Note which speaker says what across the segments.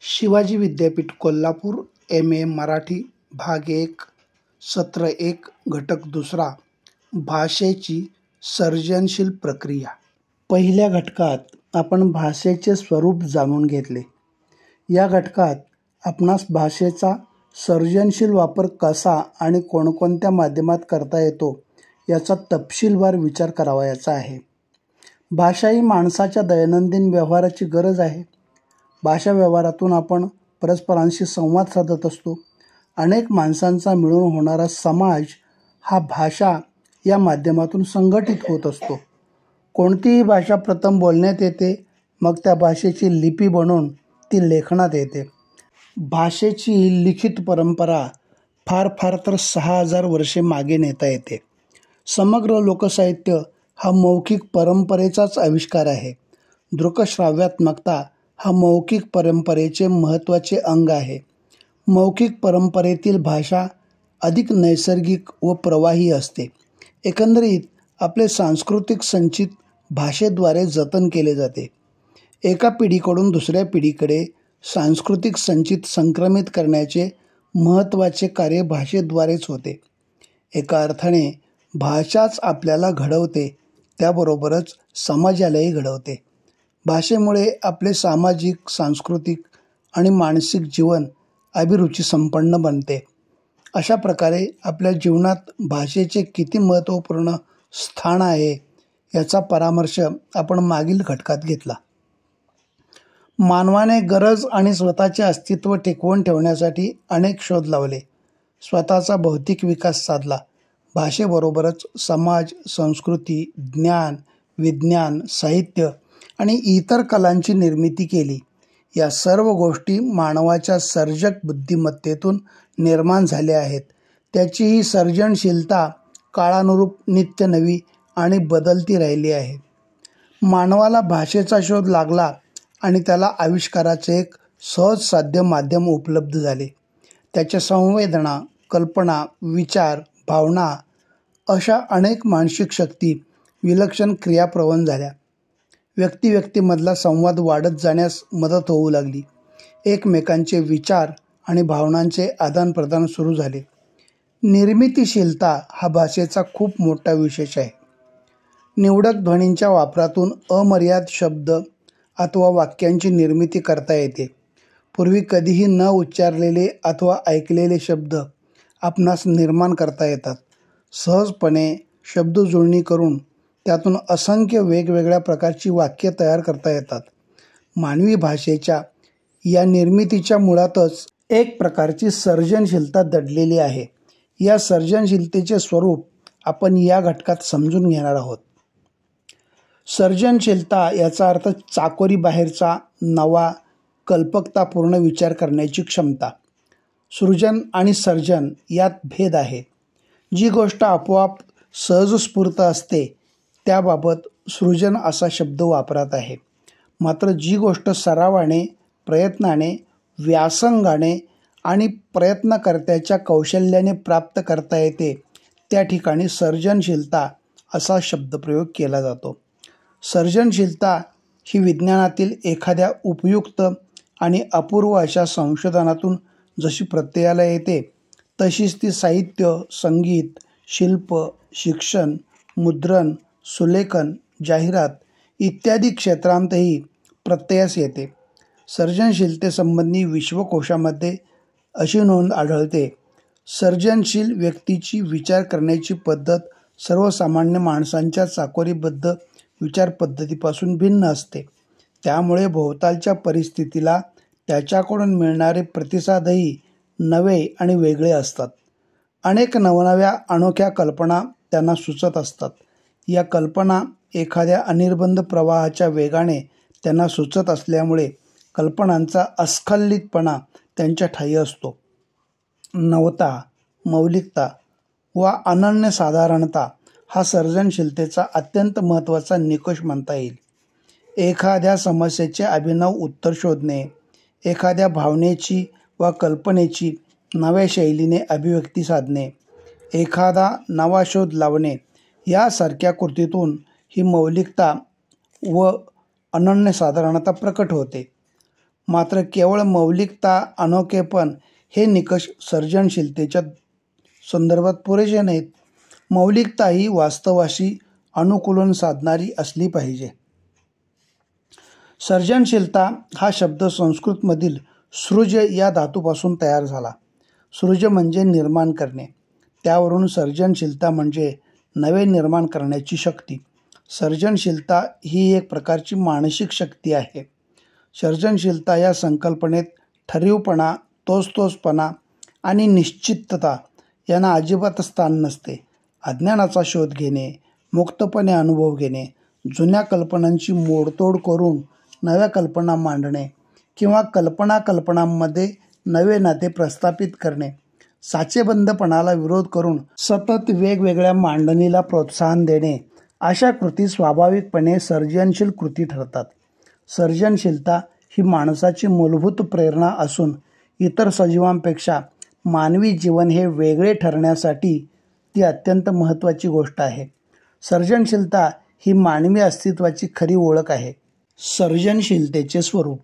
Speaker 1: शिवाजी विद्यापीठ कोल्हापूर M.A. मराठी भाग 1 सत्र 1 घटक 2 भाषेची सर्जनशील प्रक्रिया। पहिल्या घटकात आपण भाषेचे स्वरूप जाणून घेतले। या घटकात आपणास भाषेचा सर्जनशील वापर कसा आणि कोणकोणत्या माध्यमात करता येतो याचा तपशीलवार विचार करावयाचा आहे। भाषा ही माणसाच्या दैनंदिन व्यवहाराची गरज आहे। भाषा व्यवहारातून आपण परस्परांशी संवाद साधत असतो। अनेक माणसांचा मिळून होणारा समाज हा भाषा या माध्यमातून संघटित होत असतो। कोणतीही भाषा प्रथम बोलण्यात येते, मग त्या भाषेची लिपी बनवून ती लेखनात येते। भाषेची लिखित परंपरा फार तर 6000 वर्षे मागे नेता येते। समग्र लोकसाहित्य हा मौखिक परंपरेचाच आविष्कार आहे। दृकश्राव्यात्मकता हा मौखिक परंपरेचे महत्त्वाचे अंग आहे। मौखिक परंपरेतील भाषा अधिक नैसर्गिक व प्रवाही असते। एकंदरीत आपले सांस्कृतिक संचित भाषेद्वारे जतन केले जाते। एका पिढीकडून दुसऱ्या पिढीकडे सांस्कृतिक संचित संक्रमित करण्याचे महत्त्वाचे कार्य भाषेद्वारेच होते। एका अर्थाने भाषाच आपल्याला घडवते, त्याबरोबरच समाजालाही घडवते। भाषेमुळे आपले सामाजिक, सांस्कृतिक आणि मानसिक जीवन अभिरुची संपन्न बनते। अशा प्रकारे आपल्या जीवनात भाषेचे किती महत्त्वपूर्ण स्थान आहे याचा परामर्श आपण मागील घटकात घेतला। मानवाने गरज आणि स्वतःचे अस्तित्व टिकवून ठेवण्यासाठी अनेक शोध लावले, स्वतःचा भौतिक विकास साधला। भाषेबरोबरच समाज, संस्कृती, ज्ञान, विज्ञान, साहित्य आणि इतर कलांची निर्मिती केली। या सर्व गोष्टी मानवाच्या सर्जक बुद्धिमत्तेतून निर्माण झाल्या आहेत। त्याची ही सर्जनशीलता काळानुरूप नित्य नवी आणि बदलती राहिली आहे। मानवाला भाषेचा शोध लागला आणि त्याला आविष्काराचे एक सहज साध्य माध्यम उपलब्ध झाले। त्याच्या संवेदना, कल्पना, विचार, भावना अशा अनेक मानसिक शक्ती विलक्षण क्रियाप्रवण झाल्या। व्यक्तिमधला संवाद वाढत जाण्यास मदत होऊ लागली। एकमेकांचे विचार आणि भावनांचे आदानप्रदान सुरू झाले। निर्मितीशीलता हा भाषेचा खूप मोठा विशेष आहे। निवडक ध्वनींच्या वापरातून अमर्याद शब्द अथवा वाक्यांची निर्मिती करता येते। पूर्वी कधीही न उच्चारलेले अथवा ऐकलेले शब्द आपणास निर्माण करता येतात। सहजपणे शब्दजुळणी करून त्यातून असंख्य वेगवेगळ्या प्रकारची वाक्य तयार करता येतात। मानवी भाषेच्या या निर्मितीच्या मुळातच एक प्रकारची सर्जनशीलता दडलेली आहे। या सर्जनशीलतेचे स्वरूप आपण या घटकात समजून घेणार आहोत। सर्जनशीलता याचा अर्थ चाकोरीबाहेरचा नवा, कल्पकतापूर्ण विचार करण्याची क्षमता। सृजन आणि सर्जन यात भेद आहे। जी गोष्ट आपोआप सहजस्फूर्त असते त्याबाबत सृजन असा शब्द वापरात आहे। मात्र जी गोष्ट सरावाने, प्रयत्नाने, व्यासंगाने आणि प्रयत्नकर्त्याच्या कौशल्याने प्राप्त करता येते त्या ठिकाणी सर्जनशीलता असा शब्दप्रयोग केला जातो। सर्जनशीलता ही विज्ञानातील एखाद्या उपयुक्त आणि अपूर्व अशा संशोधनातून जशी प्रत्ययाला येते, तशीच ती साहित्य, संगीत, शिल्प, शिक्षण, मुद्रण, सुलेखन, जाहिरात इत्यादी क्षेत्रांतही प्रत्ययास येते। सर्जनशीलतेसंबंधी विश्वकोशामध्ये अशी नोंद आढळते, सर्जनशील व्यक्तीची विचार करण्याची पद्धत सर्वसामान्य माणसांच्या चाकोरीबद्ध विचारपद्धतीपासून भिन्न असते। त्यामुळे भोवतालच्या परिस्थितीला त्याच्याकडून मिळणारे प्रतिसादही नवे आणि वेगळे असतात। अनेक नवनव्या अनोख्या कल्पना त्यांना सुचत असतात। या कल्पना एखाद्या अनिर्बंध प्रवाहाच्या वेगाने त्यांना सुचत असल्यामुळे कल्पनांचा अस्खलितपणा त्यांच्या ठायी असतो। नवता, मौलिकता व अनन्यसाधारणता हा सर्जनशीलतेचा अत्यंत महत्त्वाचा निकष म्हणता येईल। एखाद्या समस्येचे अभिनव उत्तर शोधणे, एखाद्या भावनेची वा कल्पनेची नव्या शैलीने अभिव्यक्ती साधणे, एखादा नवा शोध लावणे यासारख्या कृतीतून ही मौलिकता व अनन्यसाधारणता प्रकट होते। मात्र केवळ मौलिकता, अनोखेपण हे निकष सर्जनशीलतेच्या संदर्भात पुरेसे नाहीत. मौलिकता ही वास्तवाशी अनुकूलन साधणारी असली पाहिजे. सर्जनशीलता हा शब्द संस्कृतमधील सृज या धातूपासून तयार झाला. सृज म्हणजे निर्माण करणे, त्यावरून सर्जनशीलता म्हणजे नवे निर्माण करण्याची शक्ती. सर्जनशीलता ही एक प्रकारची मानसिक शक्ती आहे. सर्जनशीलता या संकल्पनेत ठरीवपणा, तोचपणा आणि निश्चितता यांना अजिबात स्थान नसते. अज्ञानाचा शोध घेणे, मुक्तपणे अनुभव घेणे, जुन्या कल्पनांची मोडतोड करून नव्या कल्पना मांडणे किंवा कल्पनांमध्ये नवे नाते प्रस्थापित करणे, साचेबंदपणाला विरोध करून सतत वेगवेगळ्या मांडणीला प्रोत्साहन देणे, अशा कृती स्वाभाविकपणे सर्जनशील कृती ठरतात. सर्जनशीलता ही माणसाची मूलभूत प्रेरणा असून इतर सजीवांपेक्षा मानवी जीवन हे वेगळे ठरण्यासाठी ती अत्यंत महत्त्वाची गोष्ट आहे. सर्जनशीलता ही मानवी अस्तित्वाची खरी ओळख आहे. सर्जनशीलतेचे स्वरूप: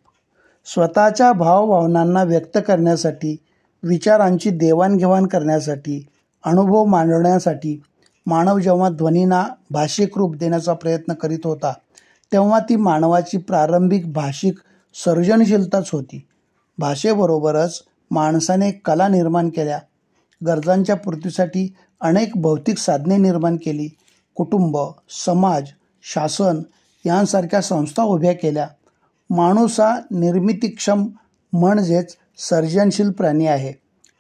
Speaker 1: स्वतःच्या भावभावनांना व्यक्त करण्यासाठी, विचारांची देवाणघेवाण करण्यासाठी, अनुभव मांडण्यासाठी मानव जेव्हा ध्वनींना भाषिक रूप देण्याचा प्रयत्न करीत होता, तेव्हा ती मानवाची प्रारंभिक भाषिक सर्जनशीलताच होती. भाषेबरोबरच माणसाने कला निर्माण केल्या, गरजांच्या पूर्तीसाठी अनेक भौतिक साधने निर्माण केली, कुटुंब, समाज, शासन यांसारख्या संस्था उभ्या केल्या. माणूस हा निर्मितीक्षम म्हणजेच सर्जनशील प्राणी आहे.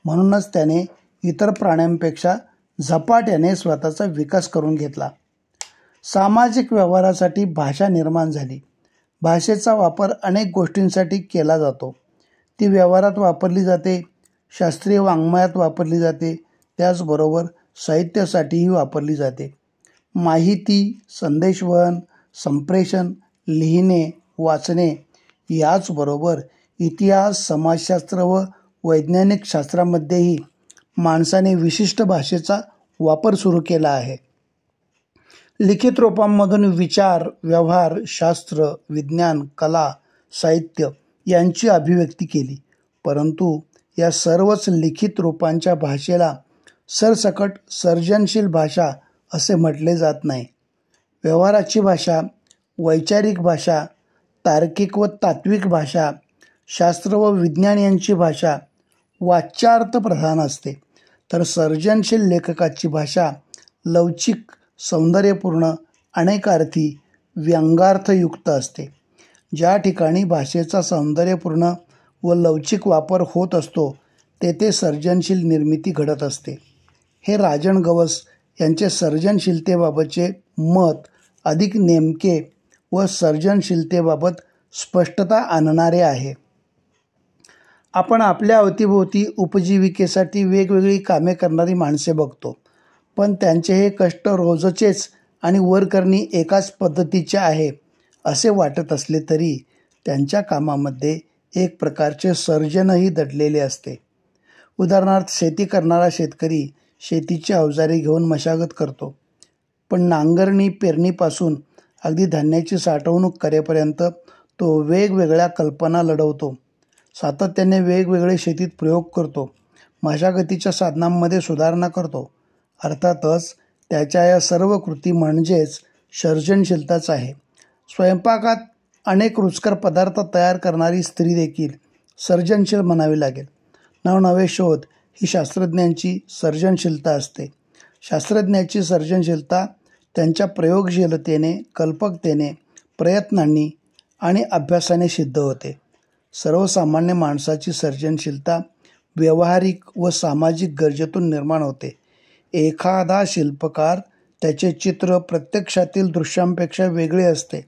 Speaker 1: म्हणूनच त्याने इतर प्राण्यांपेक्षा झपाट्याने स्वतःचा विकास करून घेतला. सामाजिक व्यवहारासाठी भाषा निर्माण झाली. भाषेचा वापर अनेक गोष्टींसाठी केला जातो. ती व्यवहारात वापरली जाते, शास्त्रीय वाङ्मयात वापरली जाते, त्याचबरोबर साहित्यासाठीही वापरली जाते. माहिती, संदेशवहन, संप्रेषण, लिहिणे, वाचणे याचबरोबर इतिहास, समाजशास्त्र व वैज्ञानिक शास्त्रामध्येही माणसाने विशिष्ट भाषेचा वापर सुरू केला आहे. लिखित रूपांमधून विचार, व्यवहार, शास्त्र, विज्ञान, कला, साहित्य यांची अभिव्यक्ती केली. परंतु या सर्वच लिखित रूपांच्या भाषेला सरसकट सर्जनशील भाषा असे म्हटले जात नाही. व्यवहाराची भाषा, वैचारिक भाषा, तार्किक व तात्विक भाषा, शास्त्र व विज्ञान यांची भाषा वाच्यार्थ प्रधान असते. तर सर्जनशील लेखकाची भाषा लवचिक, सौंदर्यपूर्ण, अनेकार्थी, व्यंगार्थयुक्त असते. ज्या ठिकाणी भाषेचा सौंदर्यपूर्ण व लवचिक वापर होत असतो तेथे सर्जनशील निर्मिती घडत असते. हे राजन गवस यांचे सर्जनशीलतेबाबतचे मत अधिक नेमके व सर्जनशीलतेबाबत स्पष्टता आणणारे आहे. आपण आपल्या अवतीभोवती उपजीविकेसाठी वेगवेगळी कामे करणारी माणसे बघतो, पण त्यांचे हे कष्ट रोजचेच आणि वरकरणी एकाच पद्धतीचे आहे असे वाटत असले तरी त्यांच्या कामामध्ये एक प्रकारचे सर्जनही दडलेले असते. उदाहरणार्थ, शेती करणारा शेतकरी शेतीची अवजारे घेऊन मशागत करतो, पण नांगरणी, पेरणीपासून अगदी धान्याची साठवणूक करेपर्यंत तो वेगवेगळ्या कल्पना लढवतो, सातत्याने वेगवेगळे शेतीत प्रयोग करतो, मशागतीच्या साधनांमध्ये सुधारणा करतो. अर्थातच त्याच्या या सर्व कृती म्हणजेच सर्जनशीलताच आहे. स्वयंपाकात अनेक रुचकर पदार्थ तयार करणारी स्त्री देखील सर्जनशील म्हणावी लागेल. नवनवे शोध ही शास्त्रज्ञांची सर्जनशीलता असते. शास्त्रज्ञाची सर्जनशीलता त्यांच्या प्रयोगशीलतेने, कल्पकतेने, प्रयत्नांनी आणि अभ्यासाने सिद्ध होते. सर्वसामान्य माणसाची सर्जनशीलता व्यावहारिक व सामाजिक गरजेतून निर्माण होते. एखादा शिल्पकार त्याचे चित्र प्रत्यक्षातील दृश्यांपेक्षा वेगळे असते,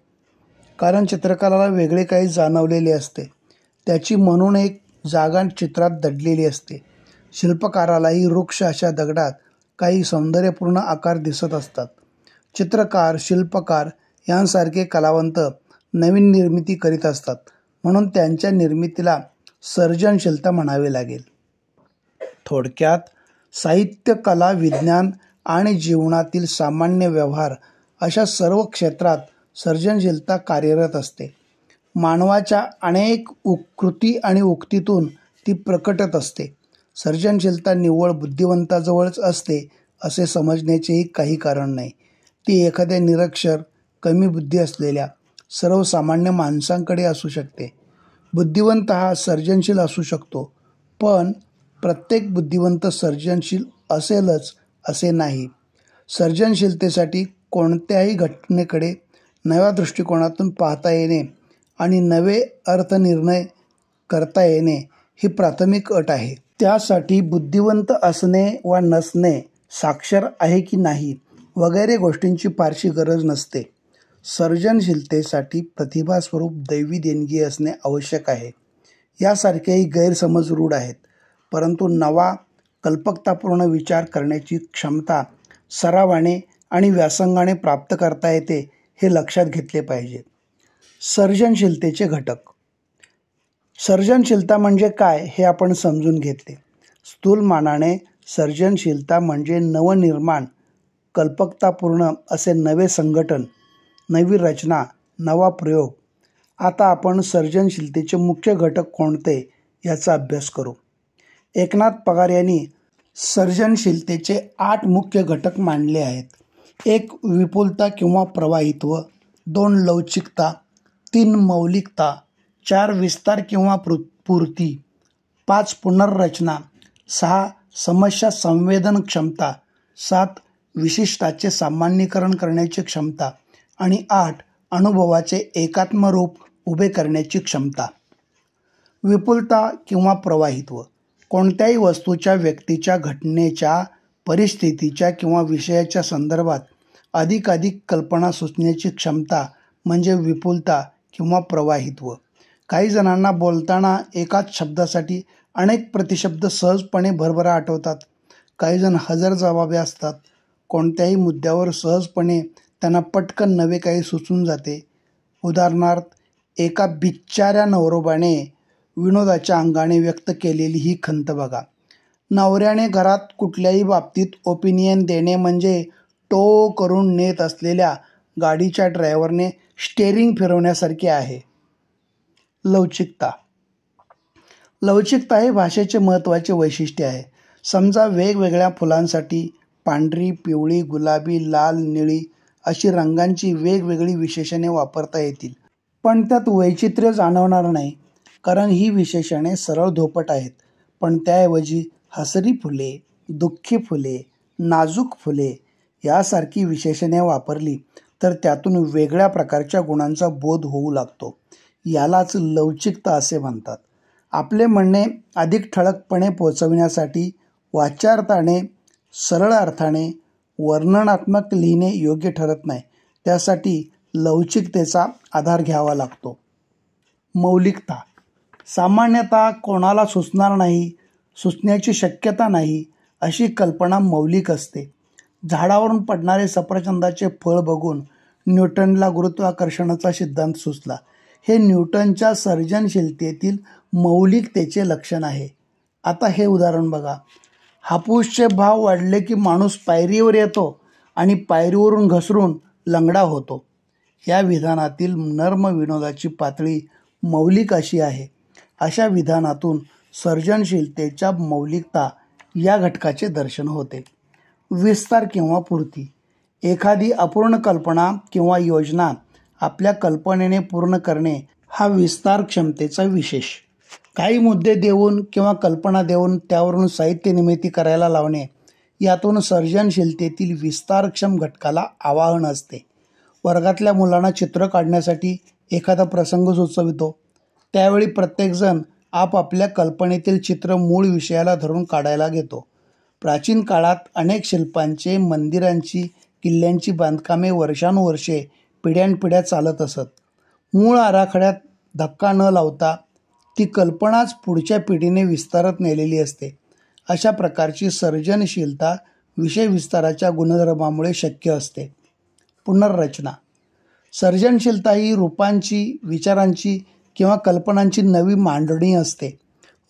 Speaker 1: कारण चित्रकाराला वेगळे काही जाणवलेले असते. त्याची म्हणून एक जागा चित्रात दडलेली असते. शिल्पकारालाही वृक्ष अशा दगडात काही सौंदर्यपूर्ण आकार दिसत असतात. चित्रकार, शिल्पकार यांसारखे कलावंत नवीन निर्मिती करीत असतात, म्हणून त्यांच्या निर्मितीला सर्जनशीलता म्हणावे लागेल. थोडक्यात साहित्य, कला, विज्ञान आणि जीवनातील सामान्य व्यवहार अशा सर्व क्षेत्रात सर्जनशीलता कार्यरत असते. मानवाच्या अनेक कृती आणि उक्तीतून ती प्रकटत असते. सर्जनशीलता निव्वळ बुद्धिवंताजवळच असते असे समजण्याचेही काही कारण नाही. ती एखाद्या निरक्षर, कमी बुद्धी असलेल्या सर्वसामान्य माणसांकडे असू शकते. बुद्धिवंत हा सर्जनशील असू शकतो, पण प्रत्येक बुद्धिवंत सर्जनशील असेलच असे नाही. सर्जनशीलतेसाठी कोणत्याही घटनेकडे नव्या दृष्टिकोनातून पाहता येणे आणि नवे अर्थनिर्णय करता येणे ही प्राथमिक अट आहे. त्यासाठी बुद्धिवंत असणे वा नसणे, साक्षर आहे की नाही वगैरे गोष्टींची फारशी गरज नसते. सर्जनशीलतेसाठी प्रतिभास्वरूप दैवी देणगी असणे आवश्यक आहे. यासारखेही गैरसमज रूढ आहेत. परंतु नवा, कल्पकतापूर्ण विचार करण्याची क्षमता सरावाने आणि व्यासंगाने प्राप्त करता येते हे लक्षात घेतले पाहिजे. सर्जनशीलतेचे घटक. सर्जनशीलता म्हणजे काय हे आपण समजून घेतले. स्थूलमानाने सर्जनशीलता म्हणजे नवनिर्माण, कल्पकतापूर्ण असे नवे संघटन, नवी रचना, नवा प्रयोग. आता आपण सर्जनशीलतेचे मुख्य घटक कोणते याचा अभ्यास करू. एकनाथ पगार यांनी सर्जनशीलतेचे 8 मुख्य घटक मांडले आहेत. 1. विपुलता किंवा प्रवाहित्व. 2. लवचिकता. 3. मौलिकता. 4. विस्तार किंवा पूर्ती. 5. पुनर्रचना. 6. समस्या संवेदन क्षमता. 7. विशिष्टाचे सामान्यीकरण करण्याची क्षमता. आणि 8. अनुभवाचे एकात्म रूप उभे करण्याची क्षमता. विपुलता किंवा प्रवाहित्व. कोणत्याही वस्तूच्या, व्यक्तीच्या, घटनेच्या, परिस्थितीच्या किंवा विषयाच्या संदर्भात अधिकाधिक कल्पना सुचण्याची क्षमता म्हणजे विपुलता किंवा प्रवाहित्व. काही जणांना बोलताना एकाच शब्दासाठी अनेक प्रतिशब्द सहजपणे भरभरा आठवतात. काही जण हजरजबाबी असतात. कोणत्याही मुद्द्यावर सहजपणे त्यांना पटकन नवे काही सुचून जाते. उदाहरणार्थ, एका बिच्चाऱ्या नवरोबाने विनोदाच्या अंगाने व्यक्त केलेली ही खंत बघा. नवऱ्याने घरात कुठल्याही बाबतीत ओपिनियन देणे म्हणजे टो करून नेत असलेल्या गाडीच्या ड्रायव्हरने स्टेअरिंग फिरवण्यासारखे आहे. लवचिकता. लवचिकता हे भाषेचे महत्त्वाचे वैशिष्ट्य आहे. समजा वेगवेगळ्या फुलांसाठी पांढरी, पिवळी, गुलाबी, लाल, निळी अशी रंगांची वेगवेगळी विशेषणे वापरता येतील, पण त्यात वैचित्र्य जाणवणार नाही, कारण ही विशेषणे सरळ धोपट आहेत. पण त्याऐवजी हसरी फुले, दुःखी फुले, नाजूक फुले यासारखी विशेषणे वापरली तर त्यातून वेगळ्या प्रकारच्या गुणांचा बोध होऊ लागतो. यालाच लवचिकता असे म्हणतात. आपले म्हणणे अधिक ठळकपणे पोचविण्यासाठी वाच्यार्थाने, सरळ अर्थाने वर्णनात्मक लिहिणे योग्य ठरत नाही. त्यासाठी लवचिकतेचा आधार घ्यावा लागतो. मौलिकता. सामान्यतः कोणाला सुचणार नाही, सुचण्याची शक्यता नाही अशी कल्पना मौलिक असते. झाडावरून पडणारे सफरचंदाचे फळ बघून न्यूटनला गुरुत्वाकर्षणाचा सिद्धांत सुचला. हे न्यूटनच्या सर्जनशीलतेतील मौलिकतेचे लक्षण आहे. आता हे उदाहरण बघा. हापूसचे भाव वाढले की माणूस पायरीवर येतो आणि पायरीवरून घसरून लंगडा होतो. या विधानातील नर्म विनोदाची पातळी मौलिक अशी आहे. अशा विधानातून सर्जनशीलतेच्या मौलिकता या घटकाचे दर्शन होते. विस्तार किंवा पूर्ती. एखादी अपूर्ण कल्पना किंवा योजना आपल्या कल्पनेने पूर्ण करणे हा विस्तार क्षमतेचा विशेष. काही मुद्दे देऊन किंवा कल्पना देऊन त्यावरून साहित्य निर्मिती करायला लावणे यातून सर्जनशीलतेतील विस्तारक्षम घटकाला आवाहन असते. वर्गातल्या मुलांना चित्र काढण्यासाठी एखादा प्रसंग सुचवितो. त्यावेळी प्रत्येकजण आपापल्या कल्पनेतील चित्र मूळ विषयाला धरून काढायला घेतो. प्राचीन काळात अनेक शिल्पांचे, मंदिरांची, किल्ल्यांची बांधकामे वर्षानुवर्षे, पिढ्यानपिढ्या चालत असत. मूळ आराखड्यात धक्का न लावता ती कल्पनाच पुढच्या पिढीने विस्तारत नेलेली असते. अशा प्रकारची सर्जनशीलता विषय विस्ताराच्या गुणधर्मामुळे शक्य असते. पुनर्रचना. सर्जनशीलता ही रूपांची, विचारांची किंवा कल्पनांची नवी मांडणी असते.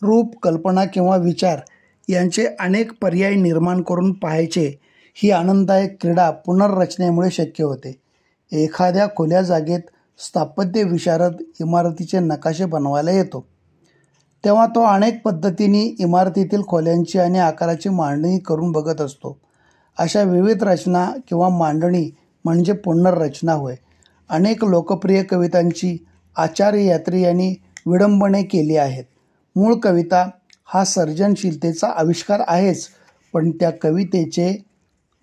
Speaker 1: रूप, कल्पना किंवा विचार यांचे अनेक पर्याय निर्माण करून पाहायचे ही आनंददायक क्रीडा पुनर्रचनेमुळे शक्य होते. एखाद्या खुल्या जागेत स्थापत्य विशारद इमारतीचे नकाशे बनवायला येतो, तेव्हा तो अनेक पद्धतीने इमारतीतील खोल्यांची आणि आकाराची मांडणी करून बघत असतो. अशा विविध रचना किंवा मांडणी म्हणजे पुनर्रचना होय. अनेक लोकप्रिय कवितांची आचार्य यात्री यांनी विडंबने केली आहेत. मूळ कविता हा सर्जनशीलतेचा आविष्कार आहेच, पण त्या कवितेचे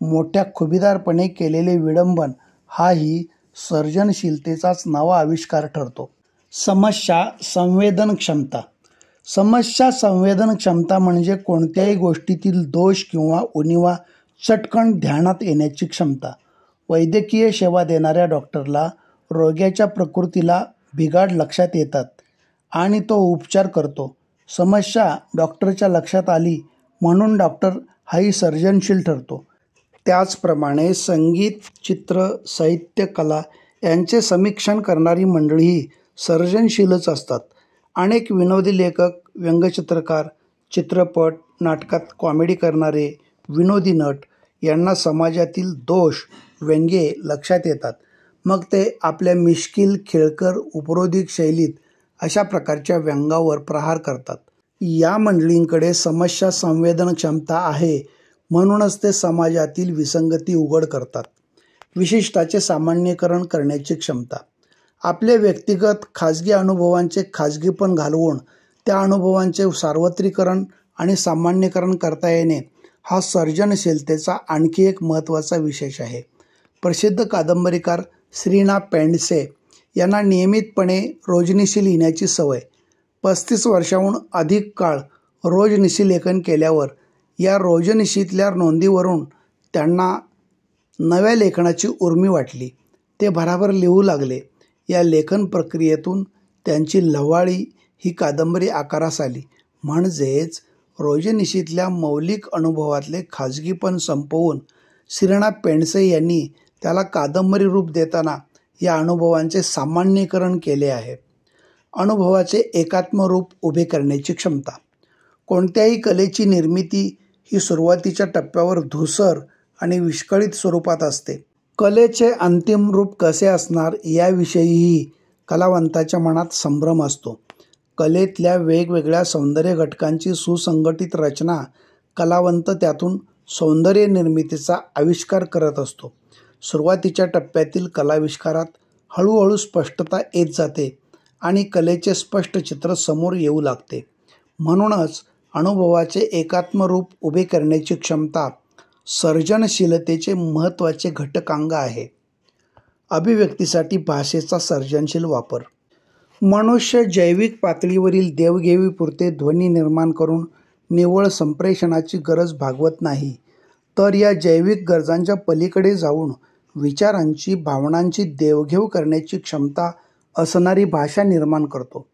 Speaker 1: मोठ्या खुबीदारपणे केलेले विडंबन हाही सर्जनशीलतेचाच नवा आविष्कार ठरतो. समस्या संवेदन क्षमता. समस्या संवेदन क्षमता म्हणजे कोणत्याही गोष्टीतील दोष किंवा उणिवा चटकन ध्यानात येण्याची क्षमता. वैद्यकीय सेवा देणाऱ्या डॉक्टरला रोग्याच्या प्रकृतीला बिघाड लक्षात येतात आणि तो उपचार करतो. समस्या डॉक्टरच्या लक्षात आली म्हणून डॉक्टर हाही सर्जनशील ठरतो. त्याचप्रमाणे संगीत, चित्र, साहित्य, कला यांचे समीक्षण करणारी मंडळीही सर्जनशीलच असतात. अनेक विनोदी लेखक, व्यंगचित्रकार, चित्रपट, नाटकात कॉमेडी करणारे विनोदी नट यांना समाजातील दोष, व्यंगे लक्षात येतात. मग ते आपल्या मिश्किल, खेळकर, उपरोधिक शैलीत अशा प्रकारच्या व्यंगावर प्रहार करतात. या मंडळींकडे समस्या संवेदन क्षमता आहे म्हणूनच ते समाजातील विसंगती उघड करतात. विशिष्टाचे सामान्यीकरण करण्याची क्षमता. आपल्या व्यक्तिगत खाजगी अनुभवांचे खाजगीपण घालवून त्या अनुभवांचे सार्वत्रिकरण आणि सामान्यीकरण करता येणे हा सर्जनशीलतेचा आणखी एक महत्त्वाचा विशेष आहे. प्रसिद्ध कादंबरीकार श्री ना. पेंडसे यांना नियमितपणे रोजनिशी लिहिण्याची सवय. 35 वर्षांहून अधिक काळ रोजनिशी लेखन केल्यावर या रोजनिशीतल्या नोंदीवरून त्यांना नव्या लेखनाची उर्मी वाटली. ते भराभर लिहू लागले. या लेखन प्रक्रियेतून त्यांची लव्हाळी ही कादंबरी आकारास आली. म्हणजेच रोजनिशीतल्या मौलिक अनुभवातले खाजगीपण संपवून श्री ना. पेंडसे यांनी त्याला कादंबरी रूप देताना या अनुभवांचे सामान्यीकरण केले आहे. अनुभवाचे एकात्म रूप उभे करण्याची क्षमता. कोणत्याही कलेची निर्मिती ही सुरुवातीच्या टप्प्यावर धूसर आणि विस्कळीत स्वरूपात असते. कलेचे अंतिम रूप कसे असणार याविषयीही कलावंताच्या मनात संभ्रम असतो. कलेतल्या वेगवेगळ्या सौंदर्य घटकांची सुसंघटित रचना कलावंत त्यातून सौंदर्य निर्मितीचा आविष्कार करत असतो. सुरुवातीच्या टप्प्यातील कलाविष्कारात हळूहळू स्पष्टता येत जाते आणि कलेचे स्पष्ट चित्र समोर येऊ लागते. म्हणूनच अनुभवाचे एकात्म रूप उभे करण्याची क्षमता सर्जनशीलतेचे महत्त्वाचे घटकांग आहे. अभिव्यक्तीसाठी भाषेचा सर्जनशील वापर. मनुष्य जैविक पातळीवरील देवघेवीपुरते ध्वनी निर्माण करून निव्वळ संप्रेषणाची गरज भागवत नाही, तर या जैविक गरजांच्या पलीकडे जाऊन विचारांची, भावनांची देवघेव करण्याची क्षमता असणारी भाषा निर्माण करतो.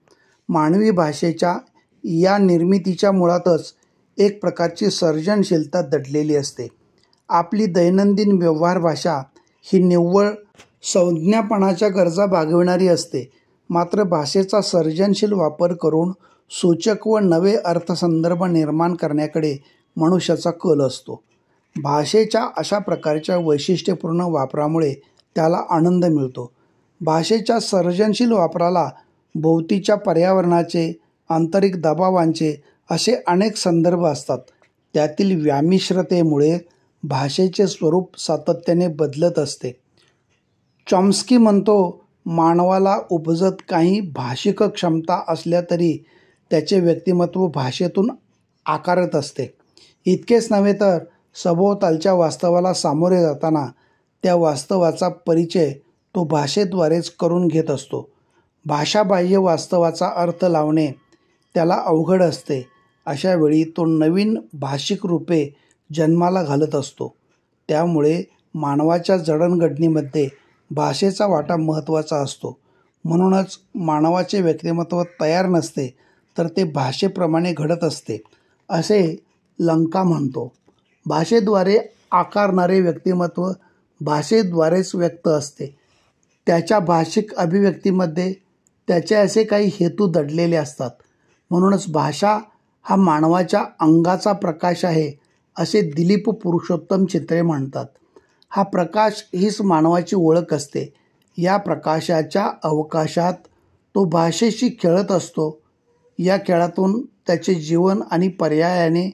Speaker 1: मानवी भाषेच्या या निर्मितीच्या मुळातच एक प्रकारची सर्जनशीलता दडलेली असते. आपली दैनंदिन व्यवहार भाषा ही निव्वळ संज्ञापनाच्या गरजा भागविणारी असते. मात्र भाषेचा सर्जनशील वापर करून सूचक व नवे अर्थसंदर्भ निर्माण करण्याकडे मनुष्याचा कल असतो. भाषेच्या अशा प्रकारच्या वैशिष्ट्यपूर्ण वापरामुळे त्याला आनंद मिळतो. भाषेच्या सर्जनशील वापराला भोवतीच्या पर्यावरणाचे, आंतरिक दबावांचे असे अनेक संदर्भ असतात. त्यातील व्यामिश्रतेमुळे भाषेचे स्वरूप सातत्याने बदलत असते. चॉम्स्की म्हणतो, मानवाला उपजत काही भाषिक क्षमता असल्या तरी त्याचे व्यक्तिमत्व भाषेतून आकारत असते. इतकेच नव्हे तर सभोवतालच्या वास्तवाला सामोरे जाताना त्या वास्तवाचा परिचय तो भाषेद्वारेच करून घेत असतो. भाषाबाह्य वास्तवाचा अर्थ लावणे त्याला अवघड असते. अशा वेळी तो नवीन भाषिक रूपे जन्माला घालत असतो. त्यामुळे मानवाच्या जडणघडणीमध्ये भाषेचा वाटा महत्त्वाचा असतो. म्हणूनच मानवाचे व्यक्तिमत्व तयार नसते, तर ते भाषेप्रमाणे घडत असते, असे लंका म्हणतो. भाषेद्वारे आकारणारे व्यक्तिमत्व भाषेद्वारेच व्यक्त असते. त्याच्या भाषिक अभिव्यक्तीमध्ये त्याचे असे काही हेतू दडलेले असतात. म्हणूनच भाषा हा मानवाच्या अंगाचा प्रकाश आहे, असे दिलीप पुरुषोत्तम चित्रे म्हणतात. हा प्रकाश हीच मानवाची ओळख असते. या प्रकाशाच्या अवकाशात तो भाषेशी खेळत असतो. या खेळातून त्याचे जीवन आणि पर्यायाने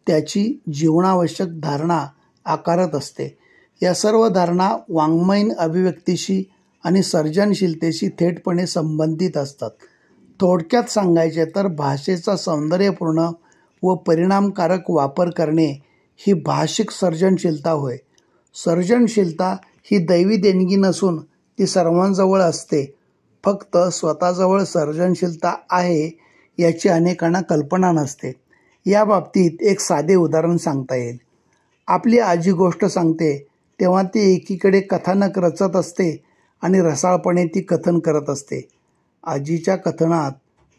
Speaker 1: त्याची जीवनावश्यक धारणा आकारत असते. या सर्व धारणा वाङ्मयीन अभिव्यक्तीशी आणि सर्जनशीलतेशी थेटपणे संबंधित असतात. थोडक्यात सांगायचे तर भाषेचा सौंदर्यपूर्ण व परिणामकारक वापर करणे ही भाषिक सर्जनशीलता होय. सर्जनशीलता ही दैवी देणगी नसून ती सर्वांजवळ असते. फक्त स्वतःजवळ सर्जनशीलता आहे याची अनेकांना कल्पना नसते. या बाबतीत एक साधे उदाहरण सांगता येईल. आपली आजी गोष्ट सांगते तेव्हा ती एकीकडे कथानक रचत असते आणि रसाळपणे ती कथन करत असते. आजीच्या कथनात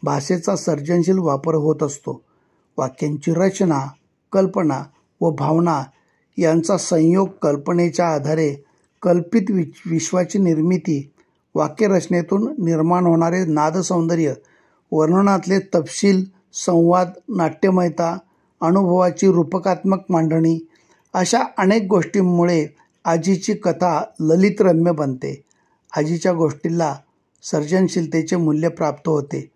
Speaker 1: भाषेचा सर्जनशील वापर होत असतो. वाक्यांची रचना, कल्पना व भावना यांचा संयोग, कल्पनेच्या आधारे कल्पित विश्वाची निर्मिती, वाक्यरचनेतून निर्माण होणारे नादसौंदर्य, वर्णनातले तपशील, संवाद, नाट्यमयता, अनुभवाची रूपकात्मक मांडणी अशा अनेक गोष्टींमुळे आजीची कथा ललितरम्य बनते. आजीच्या गोष्टीला सर्जनशीलतेचे मूल्य प्राप्त होते.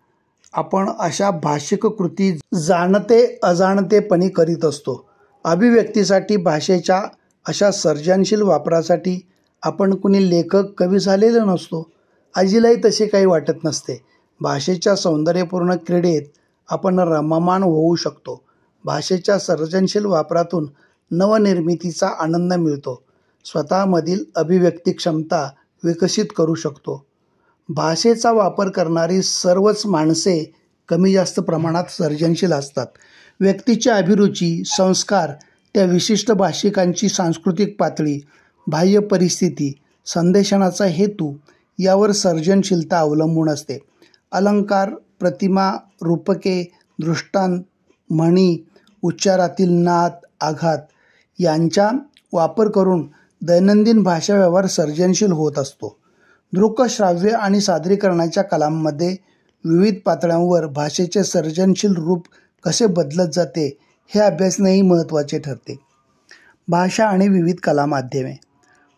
Speaker 1: आपण अशा भाषिक कृती जाणते अजाणतेपणी करीत असतो. अभिव्यक्तीसाठी भाषेच्या अशा सर्जनशील वापरासाठी आपण कुणी लेखक, कवी झालेलो नसतो. आजीलाही तसे काही वाटत नसते. भाषेच्या सौंदर्यपूर्ण क्रीडेत आपण रममाण होऊ शकतो. भाषेच्या सर्जनशील वापरातून नवनिर्मितीचा आनंद मिळतो. स्वतःमधील अभिव्यक्ती क्षमता विकसित करू शकतो. भाषेचा वापर करणारी सर्वच माणसे कमी जास्त प्रमाणात सर्जनशील असतात. व्यक्तीच्या अभिरुची, संस्कार, त्या विशिष्ट भाषिकांची सांस्कृतिक पातळी, बाह्य परिस्थिती, संदेशनाचा हेतू यावर सर्जनशीलता अवलंबून असते. अलंकार, प्रतिमा, रूपके, दृष्टांत, म्हणी, उच्चारातील नाद, आघात यांचा वापर करून दैनंदिन भाषाव्यवहार सर्जनशील होत असतो. दृकश्राव्य आणि सादरीकरणाच्या कलांमध्ये विविध पातळ्यांवर भाषेचे सर्जनशील रूप कसे बदलत जाते हे अभ्यासणेही महत्त्वाचे ठरते. भाषा आणि विविध कलामाध्यमे.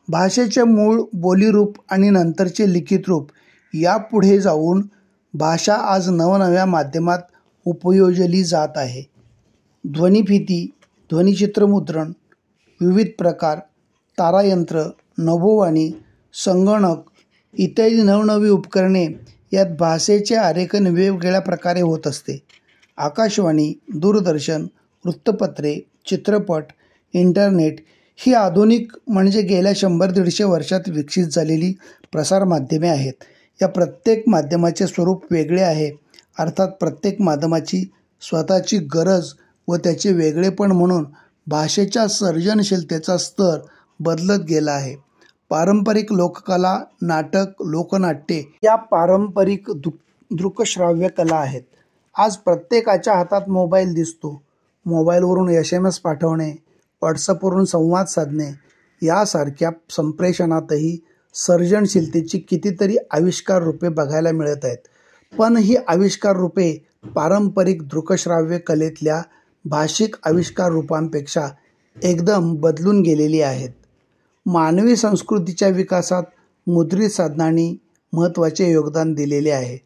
Speaker 1: भाषेचे मूळ बोलीरूप आणि नंतरचे लिखित रूप यापुढे जाऊन भाषा आज नवनव्या माध्यमात उपयोजली जात आहे. ध्वनिफिती, ध्वनिचित्रमुद्रण, विविध प्रकार, तारायंत्र, नभोवाणी, संगणक इत्यादी नवनवी उपकरणे यात भाषेचे आरेखन वेगवेगळ्या प्रकारे होत असते. आकाशवाणी, दूरदर्शन, वृत्तपत्रे, चित्रपट, इंटरनेट ही आधुनिक म्हणजे गेल्या 100-150 वर्षात विकसित झालेली प्रसारमाध्यमे आहेत. या प्रत्येक माध्यमाचे स्वरूप वेगळे आहे. अर्थात प्रत्येक माध्यमाची स्वतःची गरज व त्याचे वेगळेपण म्हणून भाषेच्या सर्जनशीलतेचा स्तर बदलत गेला आहे. पारंपरिक लोककला, नाटक, लोकनाट्ये या पारंपरिक दृकश्राव्य कला आहेत. आज प्रत्येकाच्या हातात मोबाईल दिसतो. मोबाईलवरून SMS पाठवणे, व्हॉट्सअपवरून संवाद साधणे यासारख्या संप्रेषणातही सर्जनशीलतेची कितीतरी आविष्कार रूपे बघायला मिळत आहेत. पण ही आविष्कार रूपे पारंपरिक दृकश्राव्य कलेतल्या भाषिक आविष्कार रूपांपेक्षा एकदम बदलून गेलेली आहेत. मानवी संस्कृतीच्या विकासात मुद्रित साधनांनी महत्त्वाचे योगदान दिलेले आहे.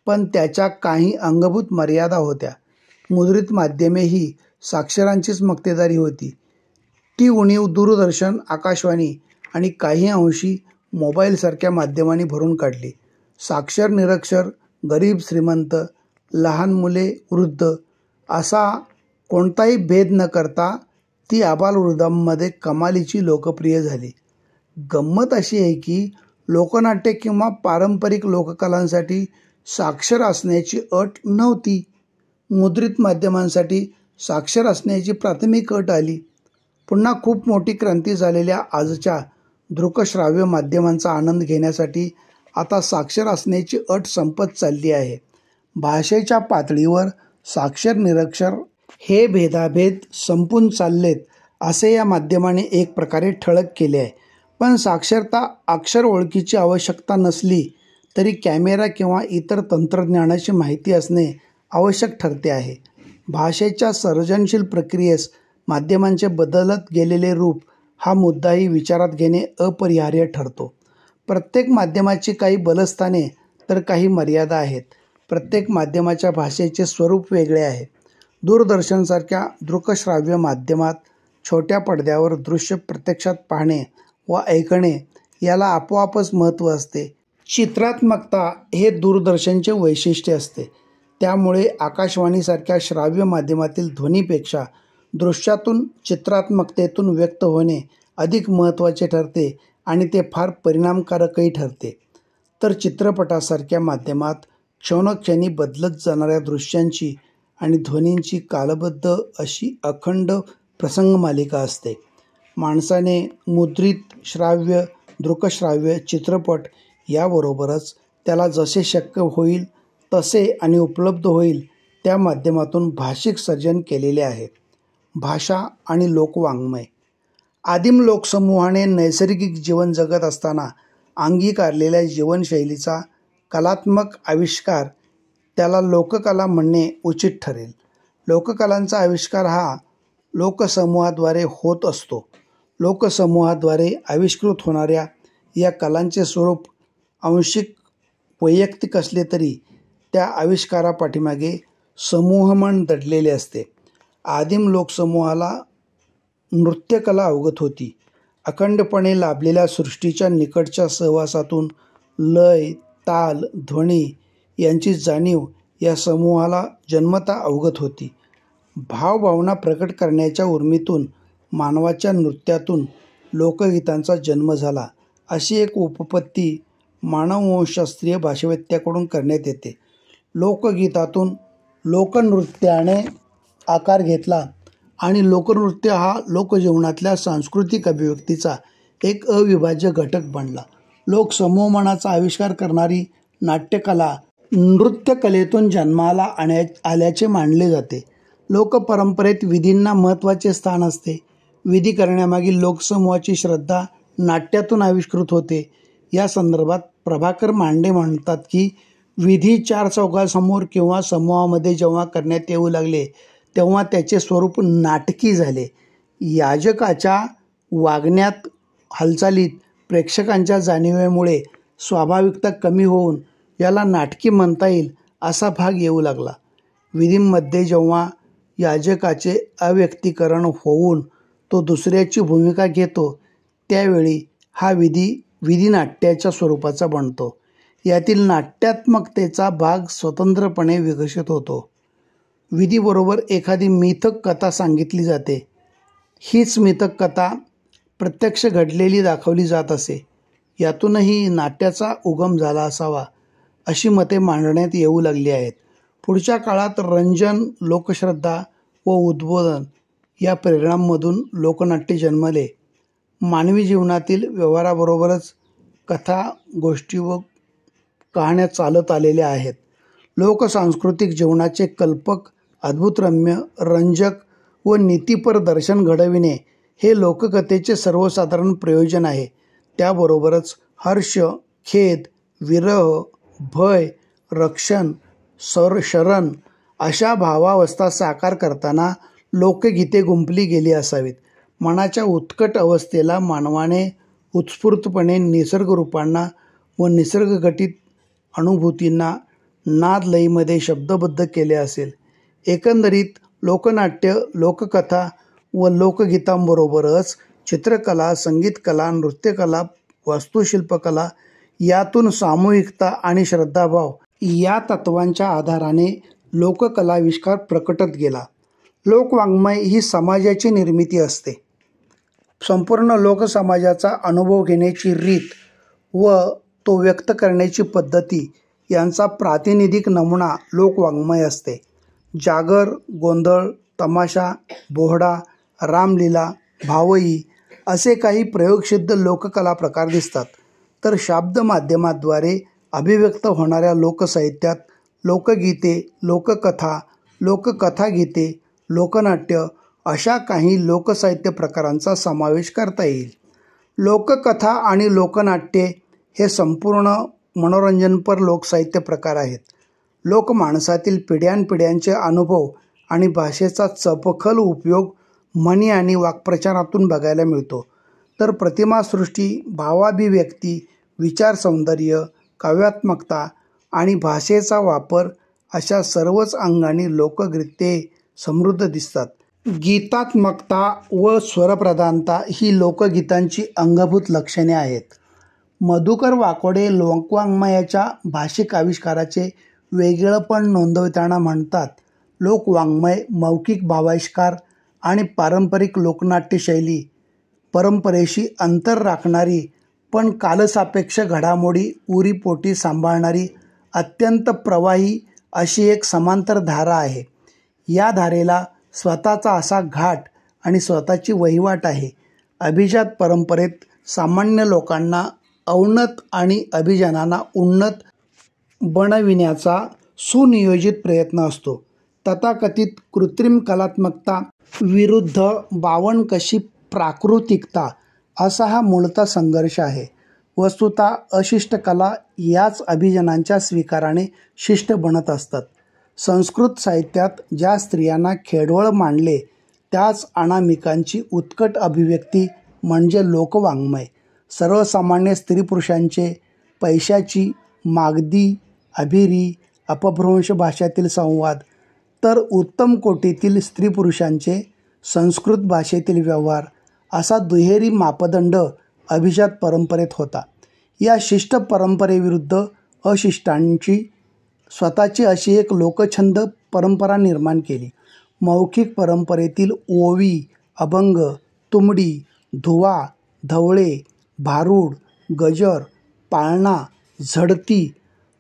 Speaker 1: पण त्याच्या काही अंगभूत मर्यादा होत्या. मुद्रित माध्यमे ही साक्षरांचीच मक्तेदारी होती. ती उणीव दूरदर्शन, आकाशवाणी आणि काही अंशी मोबाईलसारख्या माध्यमांनी भरून काढली. साक्षर, निरक्षर, गरीब, श्रीमंत, लहान मुले, वृद्ध असा कोणताही भेद न करता ती आबालवृद्धांमध्ये कमालीची लोकप्रिय झाली. गंमत अशी आहे की लोकनाट्य किंवा पारंपरिक लोककलांसाठी साक्षर असण्याची अट नव्हती. मुद्रित माध्यमांसाठी साक्षर असण्याची प्राथमिक अट आली. पुन्हा खूप मोठी क्रांती झालेल्या आजच्या दृकश्राव्य माध्यमांचा आनंद घेण्यासाठी आता साक्षर असण्याची अट संपत चालली आहे. भाषेच्या पातळीवर साक्षर, निरक्षर हे भेदाभेद संपून चाललेत असे या माध्यमाने एक प्रकारे ठळक केले आहे. पण साक्षरता अक्षर ओळखीची आवश्यकता नसली तरी कॅमेरा किंवा इतर तंत्रज्ञानाची माहिती असणे आवश्यक ठरते आहे. भाषेच्या सर्जनशील प्रक्रियेस माध्यमांचे बदलत गेलेले रूप हा मुद्दाही विचारात घेणे अपरिहार्य ठरतो. प्रत्येक माध्यमाची काही बलस्थाने तर काही मर्यादा आहेत. प्रत्येक माध्यमाच्या भाषेचे स्वरूप वेगळे आहे. दूरदर्शनसारख्या दृकश्राव्य माध्यमात छोट्या पडद्यावर दृश्य प्रत्यक्षात पाहणे व ऐकणे याला आपोआपच महत्त्व असते. चित्रात्मकता हे दूरदर्शनचे वैशिष्ट्य असते. त्यामुळे आकाशवाणीसारख्या श्राव्य माध्यमातील ध्वनीपेक्षा दृश्यातून चित्रात्मकतेतून व्यक्त होणे अधिक महत्त्वाचे ठरते आणि ते फार परिणामकारकही ठरते. तर चित्रपटासारख्या माध्यमात क्षणोक्षणी बदलत जाणाऱ्या दृश्यांची आणि ध्वनींची कालबद्ध अशी अखंड प्रसंगमालिका असते. माणसाने मुद्रित, श्राव्य, दृकश्राव्य चित्रपट याबरोबरच त्याला जसे शक्य होईल तसे आणि उपलब्ध होईल त्या माध्यमातून भाषिक सर्जन केलेले आहे. भाषा आणि लोकवाङ्मय. आदिम लोकसमूहाने नैसर्गिक जीवन जगत असताना अंगीकारलेल्या जीवनशैलीचा कलात्मक आविष्कार त्याला लोककला म्हणणे उचित ठरेल. लोककलांचा आविष्कार हा लोकसमूहाद्वारे होत असतो. लोकसमूहाद्वारे आविष्कृत होणाऱ्या या कलांचे स्वरूप आंशिक वैयक्तिक असले तरी त्या आविष्कारापाठीमागे समूहमन दडलेले असते. आदिम लोकसमूहाला नृत्यकला अवगत होती. अखंडपणे लाभलेल्या सृष्टीच्या निकटच्या सहवासातून लय, ताल, ध्वनी यांची जाणीव या समूहाला जन्मतः अवगत होती. भावभावना प्रकट करण्याच्या उर्मीतून मानवाच्या नृत्यातून लोकगीतांचा जन्म झाला अशी एक उपपत्ती मानववंशशास्त्रीय भाषावेत्त्याकडून करण्यात येते. लोकगीतातून लोकनृत्याने आकार घेतला आणि लोकनृत्य हा लोकजीवनातल्या सांस्कृतिक अभिव्यक्तीचा एक अविभाज्य घटक बनला. लोकसमूहमनाचा आविष्कार करणारी नाट्यकला नृत्यकलेतून जन्माला आल्याचे मानले जाते. लोकपरंपरेत विधींना महत्त्वाचे स्थान असते. विधी करण्यामागील लोकसमूहाची श्रद्धा नाट्यातून आविष्कृत होते. या संदर्भात प्रभाकर मांडे म्हणतात की विधी चार चौघांसमोर किंवा समूहामध्ये जेव्हा करण्यात येऊ लागले तेव्हा त्याचे स्वरूप नाटकी झाले. याजकाच्या वागण्यात, हालचालीत प्रेक्षकांच्या जाणीवेमुळे स्वाभाविकता कमी होऊन याला नाटकी म्हणता येईल असा भाग येऊ लागला. विधींमध्ये जेव्हा याजकाचे अव्यक्तीकरण होऊन तो दुसऱ्याची भूमिका घेतो त्यावेळी हा विधी नाट्याच्या स्वरूपाचा बनतो. यातील नाट्यात्मकतेचा भाग स्वतंत्रपणे विकसित होतो. विधीबरोबर एखादी मिथक कथा सांगितली जाते. हीच मिथक कथा प्रत्यक्ष घडलेली दाखवली जात असे. यातूनही नाट्याचा उगम झाला असावा अशी मते मांडण्यात येऊ लागली आहेत. पुढच्या काळात रंजन, लोकश्रद्धा व उद्बोधन या प्रेरणांमधून लोकनाट्य जन्मले. मानवी जीवनातील व्यवहाराबरोबरच कथा, गोष्टी व कहाण्या चालत आलेल्या आहेत. लोकसांस्कृतिक जीवनाचे कल्पक, अद्भुतरम्य, रंजक व नीतिपर दर्शन घडविणे हे लोककथेचे सर्वसाधारण प्रयोजन आहे. त्याबरोबरच हर्ष, खेद, विरह, भय, रक्षण, शरण अशा भावावस्था साकार करताना लोकगीते गुंफली गेली असावीत. मनाच्या उत्कट अवस्थेला मानवाने उत्स्फूर्तपणे निसर्गरूपांना व निसर्गघटित अनुभूतींना नादलयीमध्ये शब्दबद्ध केले असेल. एकंदरीत लोकनाट्य, लोककथा व लोकगीतांबरोबरच चित्रकला, संगीतकला, नृत्यकला, वास्तुशिल्पकला यातून सामूहिकता आणि श्रद्धाभाव या तत्त्वांच्या आधाराने लोककलाविष्कार प्रकटत गेला. लोकवाङ्मय ही समाजाची निर्मिती असते. संपूर्ण लोकसमाजाचा अनुभव घेण्याची रीत व तो व्यक्त करण्याची पद्धती यांचा प्रातिनिधिक नमुना लोकवाङ्मय असते. जागर, गोंधळ, तमाशा, बोहडा, रामलीला, भावई असे काही प्रयोगसिद्ध लोककला प्रकार दिसतात. तर शाब्द माध्यमाद्वारे अभिव्यक्त होणाऱ्या लोकसाहित्यात लोकगीते, लोककथा, लोककथागीते, लोकनाट्य अशा काही लोकसाहित्य प्रकारांचा समावेश करता येईल. लोककथा आणि लोकनाट्ये हे संपूर्ण मनोरंजनपर लोकसाहित्य प्रकार आहेत. लोकमानसातील पिढ्यानपिढ्यांचे अनुभव आणि भाषेचा चपखल उपयोग म्हणी आणि वाक्प्रचारातून बघायला मिळतो. तर प्रतिमासृष्टी, भावाभिव्यक्ती विचारसौंदर्य, काव्यात्मकता आणि भाषेचा वापर अशा सर्वच अंगांनी लोकगीते समृद्ध दिसतात. गीतात्मकता व स्वरप्रधानता ही लोकगीतांची अंगभूत लक्षणे आहेत. मधुकर वाकोडे लोकवाङ्मयाच्या भाषिक आविष्काराचे वेगळेपण नोंदवताना म्हणतात, लोकवाङ्मय मौखिक भावाविष्कार आणि पारंपरिक लोकनाट्य शैली परंपरेशी अंतर राखणारी पण कालसापेक्ष घडामोडी उरीपोटी सांभाळणारी अत्यंत प्रवाही अशी एक समांतर धारा आहे. या धारेला स्वतःचा असा घाट आणि स्वतःची वहिवाट आहे. अभिजात परंपरेत सामान्य लोकांना अवनत आणि अभिजनांना उन्नत बनविण्याचा सुनियोजित प्रयत्न असतो. तथाकथित कृत्रिम कलात्मकता विरुद्ध बावनकशी प्राकृतिकता असा हा मूळचा संघर्ष आहे. वस्तुतः अशिष्ट कला याच अभिजनांच्या स्वीकाराने शिष्ट बनत असतात. संस्कृत साहित्यात ज्या स्त्रियांना खेडवळ मानले त्याच अनामिकांची उत्कट अभिव्यक्ती म्हणजे लोकवाङ्मय. सर्वसामान्य स्त्री-पुरुषांचे पैशाची, मागदी, अभिरी, अपभ्रंश भाषेतील संवाद, तर उत्तम कोटीतील स्त्री-पुरुषांचे संस्कृत भाषेतील व्यवहार असा दुहेरी मापदंड अभिजात परंपरेत होता. या शिष्ट परंपरेविरुद्ध अशिष्टांची स्वतःची अशी एक लोकछंद परंपरा निर्माण केली. मौखिक परंपरेतील ओवी, अभंग, तुमडी, धुवा, धवळे, भारुड, गजर, पाळणा, झडती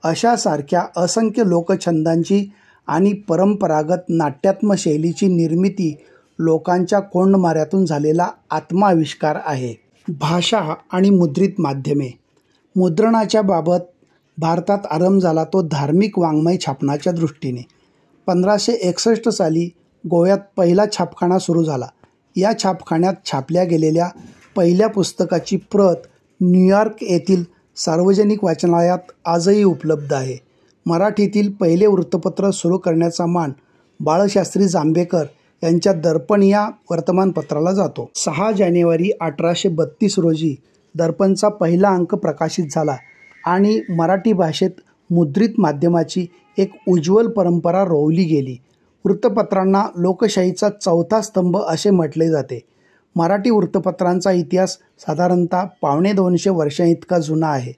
Speaker 1: अशासारख्या असंख्य लोकछंदांची आणि परंपरागत नाट्यात्मक शैलीची निर्मिती लोकांच्या कोंडमाऱ्यातून झालेला आत्माविष्कार आहे. भाषा आणि मुद्रित माध्यमे. मुद्रणाच्या बाबत भारतात आरंभ झाला तो धार्मिक वाङ्मय छापण्याच्या दृष्टीने. 1561 साली गोव्यात पहिला छापखाना सुरू झाला. या छापखान्यात छापल्या गेलेल्या पहिल्या पुस्तकाची प्रत न्यूयॉर्क येथील सार्वजनिक वाचनालयात आजही उपलब्ध आहे. मराठीतील पहिले वृत्तपत्र सुरू करण्याचा मान बाळशास्त्री जांभेकर यांच्या दर्पण या वर्तमानपत्राला जातो. 6 जानेवारी 1832 रोजी दर्पणचा पहिला अंक प्रकाशित झाला आणि मराठी भाषेत मुद्रित माध्यमाची एक उज्ज्वल परंपरा रोवली गेली. वृत्तपत्रांना लोकशाहीचा चौथा स्तंभ असे म्हटले जाते. मराठी वृत्तपत्रांचा इतिहास साधारणतः 250 वर्षांइतका जुना आहे.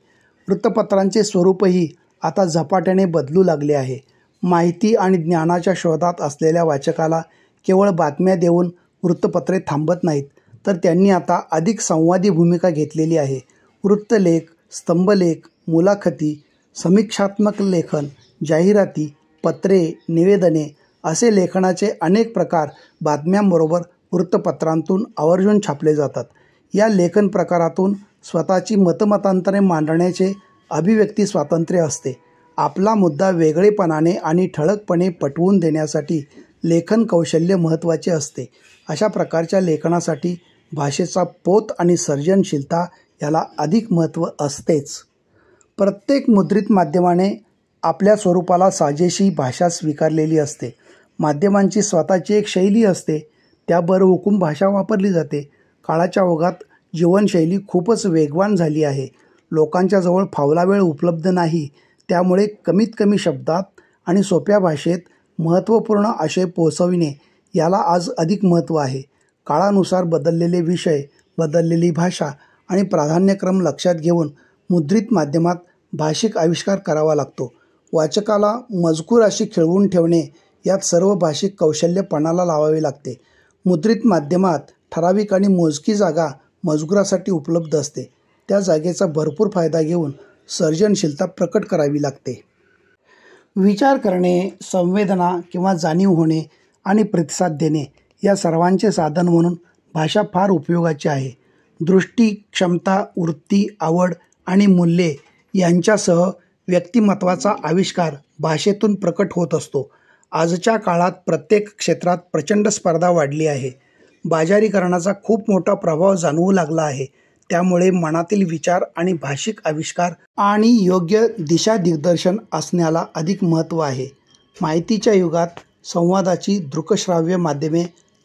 Speaker 1: वृत्तपत्रांचे स्वरूपही आता झपाट्याने बदलू लागले आहे. माहिती आणि ज्ञानाच्या शोधात असलेल्या वाचकाला केवळ बातम्या देऊन वृत्तपत्रे थांबत नाहीत, तर त्यांनी आता अधिक संवादी भूमिका घेतलेली आहे. वृत्तलेख, स्तंभलेख, मुलाखती, समीक्षात्मक लेखन, जाहिराती, पत्रे, निवेदने असे लेखनाचे अनेक प्रकार बातम्यांबरोबर वृत्तपत्रांतून आवर्जून छापले जातात. या लेखन प्रकारातून स्वतःची मतमतांतरे मांडण्याचे अभिव्यक्ती स्वातंत्र्य असते. आपला मुद्दा वेगळेपणाने आणि ठळकपणे पटवून देण्यासाठी लेखन कौशल्य महत्त्वाचे असते. अशा प्रकारच्या लेखनासाठी भाषेचा पोत आणि सर्जनशीलता याला अधिक महत्त्व असतेच. प्रत्येक मुद्रित माध्यमाने आपल्या स्वरूपाला साजेशी भाषा स्वीकारलेली असते. माध्यमांची स्वतःची एक शैली असते, त्याबरोबर हुकूम भाषा वापरली जाते. काळाच्या ओघात जीवनशैली खूपच वेगवान झाली आहे. लोकांच्या जवळ फावला वेळ उपलब्ध नाही. त्यामुळे कमीत कमी शब्दात आणि सोप्या भाषेत महत्त्वपूर्ण आशय पोहोचविणे याला आज अधिक महत्त्व आहे. काळानुसार बदललेले विषय, बदललेली भाषा आणि प्राधान्यक्रम लक्षात घेऊन मुद्रित माध्यमात भाषिक आविष्कार करावा लागतो. वाचकाला मजकुराशी खिळवून ठेवणे यात सर्व भाषिक कौशल्य पणाला लावावे लागते. मुद्रित माध्यमात ठराविक आणि मोजकी जागा मजकुरासाठी उपलब्ध असते. त्या जागेचा भरपूर फायदा घेऊन सर्जनशीलता प्रकट करावी लागते. विचार करणे, संवेदना किंवा जाणीव होणे आणि प्रतिसाद देणे या सर्वांचे साधन म्हणून भाषा फार उपयोगाची आहे. दृष्टी, क्षमता, वृत्ती, आवड आणि मूल्ये यांच्यासह व्यक्तिमत्वाचा आविष्कार भाषेतून प्रकट होत असतो. आजच्या काळात प्रत्येक क्षेत्रात प्रचंड स्पर्धा वाढली आहे. बाजारीकरणाचा खूप मोठा प्रभाव जाणवू लागला आहे. त्यामुळे मनातील विचार आणि भाषिक आविष्कार आणि योग्य दिशादिग्दर्शन असण्याला अधिक महत्त्व आहे. माहितीच्या युगात संवादाची दृकश्राव्य माध्यमे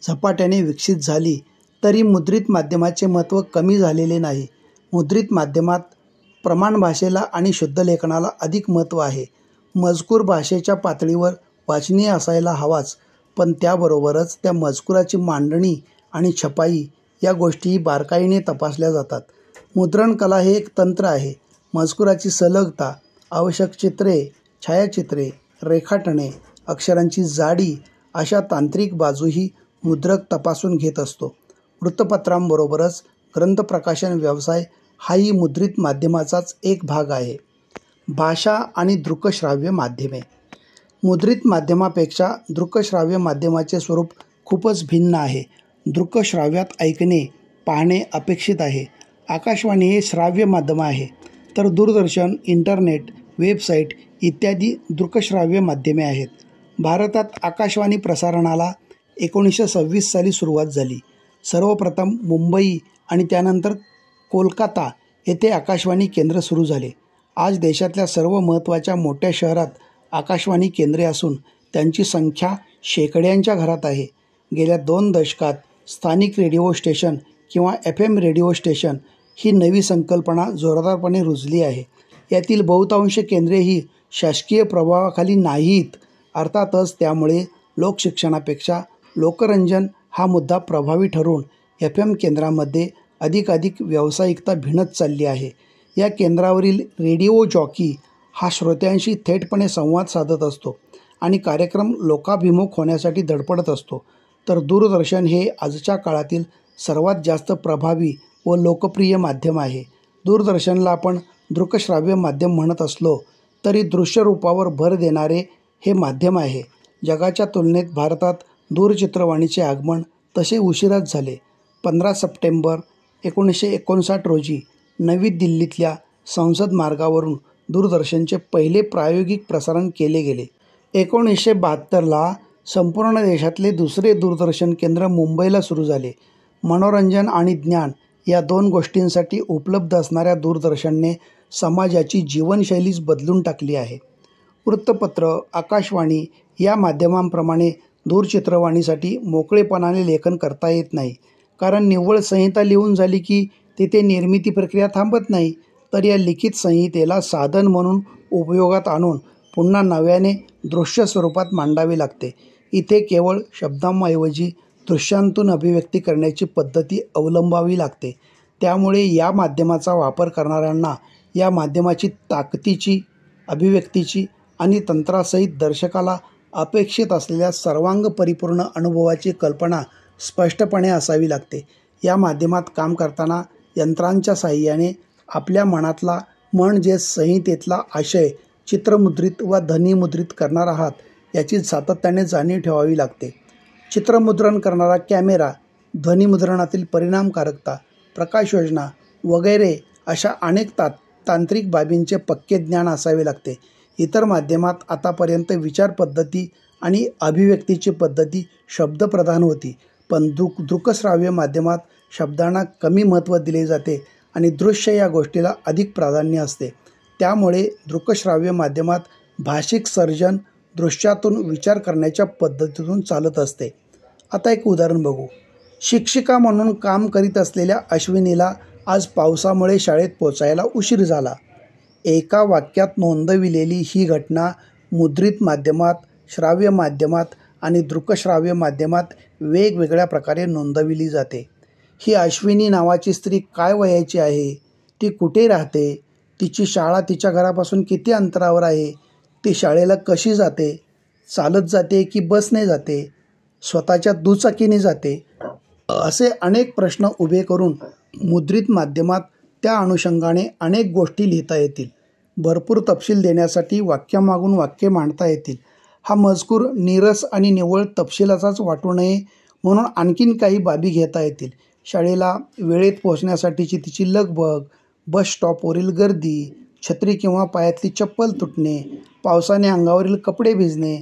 Speaker 1: झपाट्याने विकसित झाली तरी मुद्रित माध्यमाचे महत्त्व कमी झालेले नाही. मुद्रित माध्यमात प्रमाण भाषेला आणि शुद्ध लेखनाला अधिक महत्त्व आहे. मजकूर भाषेच्या पातळीवर वाचनीय असायला हवाच, पण त्याबरोबरच त्या मजकुराची मांडणी आणि छपाई या गोष्टीही बारकाईने तपासल्या जातात. मुद्रण कला हे एक तंत्र आहे. मजकुराची सलगता, आवश्यक चित्रे, छायाचित्रे, रेखाटने, अक्षरांची जाडी अशा तांत्रिक बाजूही मुद्रक तपासून घेत असतो. वृत्तपत्रांबरोबरच ग्रंथप्रकाशन व्यवसाय हाही मुद्रित माध्यमाचाच एक भाग आहे. भाषा आणि दृकश्राव्य माध्यमे. मुद्रित माध्यमापेक्षा दृकश्राव्य माध्यमाचे स्वरूप खूपच भिन्न आहे. दृकश्राव्यात ऐकणे, पाहणे अपेक्षित आहे. आकाशवाणी हे श्राव्य माध्यम आहे, तर दूरदर्शन, इंटरनेट, वेबसाईट इत्यादी दृकश्राव्य माध्यमे आहेत. भारतात आकाशवाणी प्रसारणाला 1926 साली सुरुवात झाली. सर्वप्रथम मुंबई आणि त्यानंतर कोलकाता येथे आकाशवाणी केंद्र सुरू झाले. आज देशातल्या सर्व महत्त्वाच्या मोठ्या शहरात आकाशवाणी केंद्रे असून त्यांची संख्या शेकड्यांच्या घरात आहे. गेल्या 2 दशकात स्थानिक रेडिओ स्टेशन किंवा FM रेडिओ स्टेशन ही नवी संकल्पना जोरदारपणे रुजली आहे. यातील बहुतांश केंद्रे ही शासकीय प्रभावाखाली नाहीत. अर्थातच त्यामुळे लोकशिक्षणापेक्षा लोकरंजन हा मुद्दा प्रभावी ठरून FM केंद्रामध्ये अधिकाधिक व्यावसायिकता भिनत चालली आहे. या केंद्रावरील रेडिओ जॉकी हा श्रोत्यांशी थेटपणे संवाद साधत असतो आणि कार्यक्रम लोकाभिमुख होण्यासाठी धडपडत असतो. तर दूरदर्शन हे आजच्या काळातील सर्वात जास्त प्रभावी व लोकप्रिय माध्यम आहे. दूरदर्शनला आपण दृकश्राव्य माध्यम म्हणत असलो तरी दृश्यरूपावर भर देणारे हे माध्यम आहे. जगाच्या तुलनेत भारतात दूरचित्रवाणीचे आगमन तसे उशिराच झाले. 15 सप्टेंबर 1959 रोजी नवी दिल्लीतल्या संसद मार्गावरून दूरदर्शनचे पहिले प्रायोगिक प्रसारण केले गेले. 1972ला संपूर्ण देशातले दुसरे दूरदर्शन केंद्र मुंबईला सुरू झाले. मनोरंजन आणि ज्ञान या 2 गोष्टींसाठी उपलब्ध असणाऱ्या दूरदर्शनने समाजाची जीवनशैलीच बदलून टाकली आहे. वृत्तपत्र, आकाशवाणी या माध्यमांप्रमाणे दूरचित्रवाणीसाठी मोकळेपणाने लेखन करता येत नाही. कारण निव्वळ संहिता लिहून झाली की तिथे निर्मिती प्रक्रिया थांबत नाही, तर या लिखित संहितेला साधन म्हणून उपयोगात आणून पुन्हा नव्याने दृश्य स्वरूपात मांडावे लागते. इथे केवळ शब्दांऐवजी दृश्यांतून अभिव्यक्ती करण्याची पद्धती अवलंबावी लागते. त्यामुळे या माध्यमाचा वापर करणाऱ्यांना या माध्यमाची ताकदीची, अभिव्यक्तीची आणि तंत्रासहित दर्शकाला अपेक्षित असलेल्या सर्वांग परिपूर्ण अनुभवाची कल्पना स्पष्टपणे असावी लागते. या माध्यमात काम करताना यंत्रांच्या साहाय्याने आपल्या मनातला म्हणजेच संहितेतला आशय चित्रमुद्रित व ध्वनिमुद्रित करणार आहात याची सातत्याने जाणीव ठेवावी लागते. चित्रमुद्रण करणारा कॅमेरा, ध्वनिमुद्रणातील परिणामकारकता, प्रकाशयोजना वगैरे अशा अनेक तांत्रिक बाबींचे पक्के ज्ञान असावे लागते. इतर माध्यमात आतापर्यंत विचारपद्धती आणि अभिव्यक्तीची पद्धती शब्दप्रधान होती, पण दृकश्राव्य माध्यमात शब्दांना कमी महत्त्व दिले जाते आणि दृश्य या गोष्टीला अधिक प्राधान्य असते. त्यामुळे दृकश्राव्य माध्यमात भाषिक सर्जन दृश्यातून विचार करण्याच्या पद्धतीतून चालत असते. आता एक उदाहरण बघू. शिक्षिका म्हणून काम करीत असलेल्या अश्विनीला आज पावसामुळे शाळेत पोचायला उशीर झाला. एका वाक्यात नोंदविलेली ही घटना मुद्रित माध्यमात, श्राव्य माध्यमात आणि दृकश्राव्य माध्यमात वेगवेगळ्या प्रकारे नोंदविली जाते. ही अश्विनी नावाची स्त्री काय वयाची आहे? ती कुठे राहते? तिची शाळा तिच्या घरापासून किती अंतरावर आहे? ती शाळेला कशी जाते? चालत जाते की बसने जाते? स्वतःच्या दुचाकीने जाते? असे अनेक प्रश्न उभे करून मुद्रित माध्यमात त्या अनुषंगाने अनेक गोष्टी लिहिता येतील. भरपूर तपशील देण्यासाठी वाक्यामागून वाक्य मांडता येतील. हा मजकूर नीरस आणि निव्वळ तपशिलाचाच वाटू नये म्हणून आणखीन काही बाबी घेता येतील. शाळेला वेळेत पोहोचण्यासाठीची तिची लगबग, बस स्टॉपवरील गर्दी, छत्री किंवा पायातली चप्पल तुटणे, पावसाने अंगावरील कपडे भिजणे,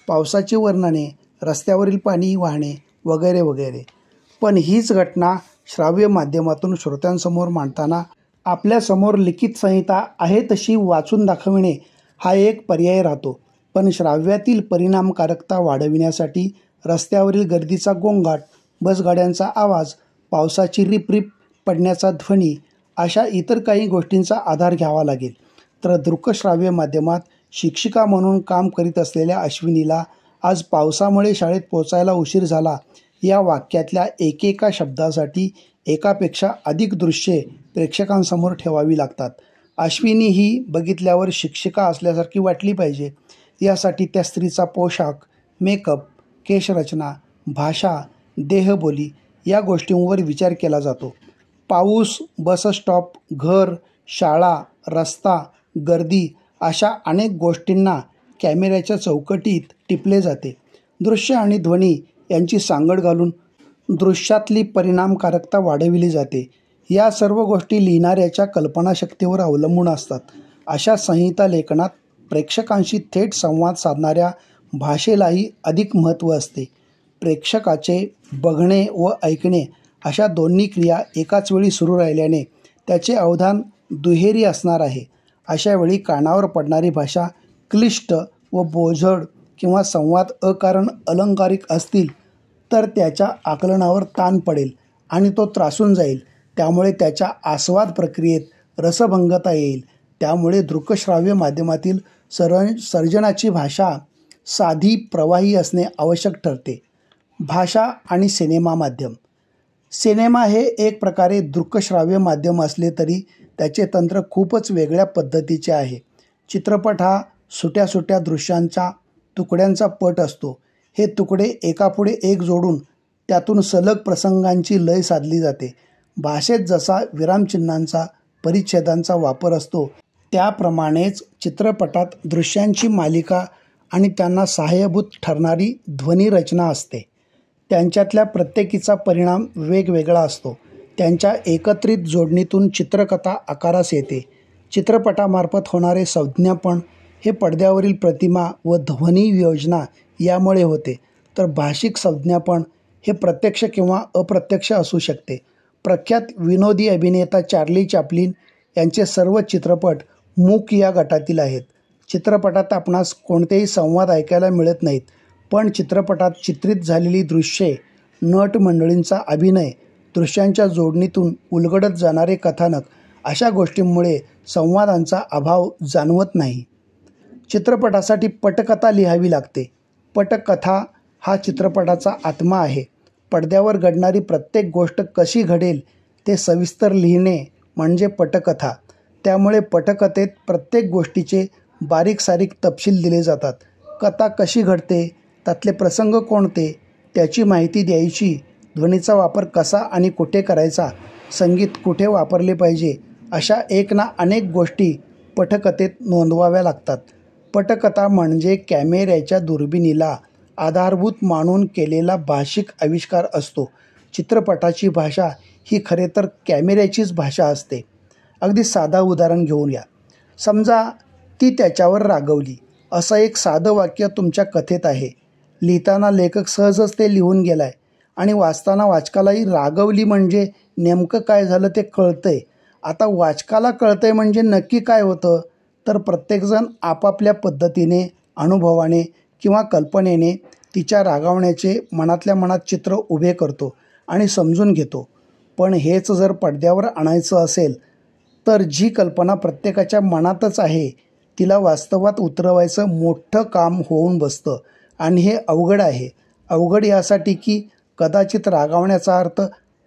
Speaker 1: पावसाची वर्णने, रस्त्यावरील पाणी वाहणे वगैरे वगैरे. पण हीच घटना श्राव्य माध्यमातून श्रोत्यांसमोर मांडताना आपल्यासमोर लिखित संहिता आहे तशी वाचून दाखविणे हा एक पर्याय राहतो. पण श्राव्यातील परिणामकारकता वाढविण्यासाठी रस्त्यावरील गर्दीचा गोंगाट, बसगाड्यांचा आवाज, पावसाची रिपरिप पडण्याचा ध्वनी अशा इतर काही गोष्टींचा आधार घ्यावा लागेल. तर दृकश्राव्य माध्यमात शिक्षिका म्हणून काम करीत असलेल्या अश्विनीला आज पावसामुळे शाळेत पोचायला उशीर झाला या वाक्यातल्या एकेका शब्दासाठी एकापेक्षा अधिक दृश्ये प्रेक्षकांसमोर ठेवावी लागतात. अश्विनी ही बघितल्यावर शिक्षिका असल्यासारखी वाटली पाहिजे. यासाठी त्या स्त्रीचा पोशाख, मेकअप, केशरचना, भाषा, देहबोली या गोष्टींवर विचार केला जातो. पाऊस, बसस्टॉप, घर, शाळा, रस्ता, गर्दी अशा अनेक गोष्टींना कॅमेऱ्याच्या चौकटीत टिपले जाते. दृश्य आणि ध्वनी यांची सांगड घालून दृश्यातली परिणामकारकता वाढविली जाते. या सर्व गोष्टी लिहिणाऱ्याच्या कल्पनाशक्तीवर अवलंबून असतात. अशा संहिता लेखनात प्रेक्षकांशी थेट संवाद साधणाऱ्या भाषेलाही अधिक महत्त्व असते. प्रेक्षकाचे बघणे व ऐकणे अशा दोन्ही क्रिया एकाच वेळी सुरू राहिल्याने त्याचे अवधान दुहेरी असणार आहे. अशा वेळी कानावर पडणारी भाषा क्लिष्ट व बोजड किंवा संवाद अकारण अलंकारिक असतील तर त्याच्या आकलनावर ताण पडेल आणि तो त्रासून जाईल. त्यामुळे त्याच्या आस्वाद प्रक्रियेत रसभंगता येईल. त्यामुळे दृकश्राव्य माध्यमातील सर्जनाची भाषा साधी, प्रवाही असणे आवश्यक ठरते. भाषा आणि सिनेमा माध्यम. सिनेमा हे एक प्रकारे दृकश्राव्य माध्यम असले तरी त्याचे तंत्र खूपच वेगळ्या पद्धतीचे आहे. चित्रपट हा सुट्या सुट्या दृश्यांच्या तुकड्यांचा पट असतो. हे तुकडे एकापुढे एक जोडून त्यातून सलग प्रसंगांची लय साधली जाते. भाषेत जसा विरामचिन्हांचा, परिच्छेदांचा वापर असतो त्याप्रमाणेच चित्रपटात दृश्यांची मालिका आणि त्यांना सहाय्यभूत ठरणारी ध्वनिरचना असते. त्यांच्यातल्या प्रत्येकीचा परिणाम वेगवेगळा असतो. त्यांच्या एकत्रित जोडणीतून चित्रकथा आकारास येते. चित्रपटामार्फत होणारे संज्ञापन हे पडद्यावरील प्रतिमा व ध्वनी योजना यामुळे होते. तर भाषिक संज्ञापन हे प्रत्यक्ष किंवा अप्रत्यक्ष असू शकते. प्रख्यात विनोदी अभिनेता चार्ली चॅप्लिन यांचे सर्व चित्रपट मूक या गटातील आहेत. चित्रपटात आपणास कोणतेही संवाद ऐकायला मिळत नाहीत, पण चित्रपटात चित्रित झालेली दृश्ये, नट मंडळींचा अभिनय, दृश्यांच्या जोडणीतून उलगडत जाणारे कथानक अशा गोष्टींमुळे संवादांचा अभाव जाणवत नाही. चित्रपटासाठी पटकथा लिहावी लागते. पटकथा हा चित्रपटाचा आत्मा आहे. पडद्यावर घडणारी प्रत्येक गोष्ट कशी घडेल ते सविस्तर लिहिणे म्हणजे पटकथा. त्यामुळे पटकथेत प्रत्येक गोष्टीचे बारीक सारीक तपशील दिले जातात. कथा कशी घडते, त्यातले प्रसंग कोणते, त्याची माहिती द्यायची, ध्वनीचा वापर कसा आणि कुठे करायचा, संगीत कुठे वापरले पाहिजे, अशा एक ना अनेक गोष्टी पटकथेत नोंदवाव्या लागतात. पटकथा म्हणजे कॅमेऱ्याच्या दुर्बिणीला आधारभूत मानून केलेला भाषिक आविष्कार असतो. चित्रपटाची भाषा ही खरे तर कॅमेऱ्याचीच भाषा असते. अगदी साधा उदाहरण घेऊन या. समजा ती त्याच्यावर रागवली असं एक साधं वाक्य तुमच्या कथेत आहे. लिहिताना लेखक सहजच ते लिहून गेलाय आणि वाचताना वाचकालाही रागवली म्हणजे नेमकं काय झालं ते कळतंय. आता वाचकाला कळतंय म्हणजे नक्की काय होतं, तर प्रत्येकजण आपापल्या पद्धतीने, अनुभवाने किंवा कल्पनेने तिच्या रागावण्याचे मनातल्या मनात चित्र उभे करतो आणि समजून घेतो. पण हेच जर पडद्यावर आणायचं असेल तर जी कल्पना प्रत्येकाच्या मनातच आहे तिला वास्तवात उतरवायचं मोठं काम होऊन बसतं आणि हे अवघड आहे. अवघड यासाठी की कदाचित रागावण्याचा अर्थ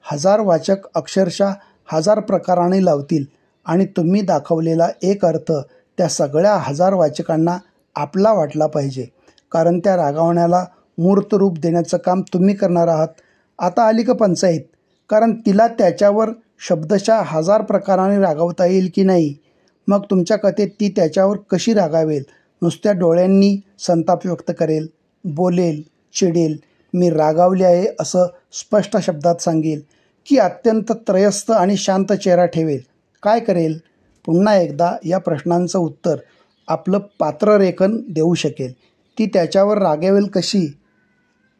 Speaker 1: 1000 वाचक अक्षरशः 1000 प्रकाराने लावतील आणि तुम्ही दाखवलेला एक अर्थ त्या सगळ्या 1000 वाचकांना आपला वाटला पाहिजे, कारण त्या रागावण्याला मूर्त रूप देण्याचं काम तुम्ही करणार आहात. आता आली का पंचायत, कारण तिला त्याच्यावर शब्दशः 1000 प्रकाराने रागावता येईल की नाही. मग तुमच्या कथेत ती त्याच्यावर कशी रागावेल? नुसत्या डोळ्यांनी संताप व्यक्त करेल, बोलेल, चिडेल, मी रागावले आहे असं स्पष्ट शब्दात सांगेल, की अत्यंत त्रयस्थ आणि शांत चेहरा ठेवेल? काय करेल? पुन्हा एकदा या प्रश्नांचं उत्तर आपलं पात्ररेखन देऊ शकेल. ती त्याच्यावर रागावेल कशी?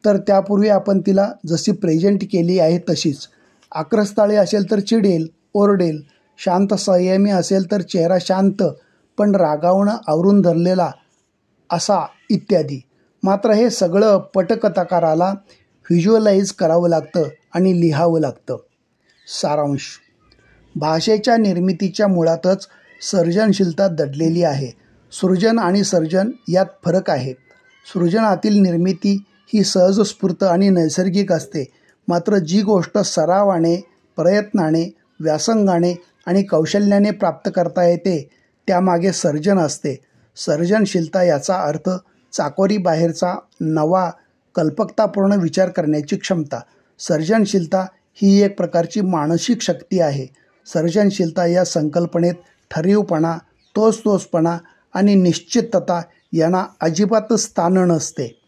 Speaker 1: तर त्यापूर्वी आपण तिला जशी प्रेझेंट केली आहे तशीच. आक्रस्ताळी असेल तर चिडेल, ओरडेल. शांत संयमी असेल तर चेहरा शांत पण रागावणं आवरून धरलेला असा इत्यादी. मात्र हे सगळं पटकथाकाराला व्हिज्युअलाइज करावं लागतं आणि लिहावं लागतं. सारांश. भाषेच्या निर्मितीच्या मुळातच सर्जनशीलता दडलेली आहे. सृजन आणि सर्जन यात फरक आहे. सृजनातील निर्मिती ही सहजस्फूर्त आणि नैसर्गिक असते. मात्र जी गोष्ट सरावाने, प्रयत्नाने, व्यासंगाने आणि कौशल्याने प्राप्त करता येते त्यामागे सर्जन असते. सर्जनशीलता याचा अर्थ चाकोरीबाहेरचा नवा, कल्पकतापूर्ण विचार करण्याची क्षमता. सर्जनशीलता ही एक प्रकारची मानसिक शक्ती आहे. सर्जनशीलता या संकल्पनेत ठरीवपणा, तोचपणा आणि निश्चितता यांना अजिबातच स्थान नसते.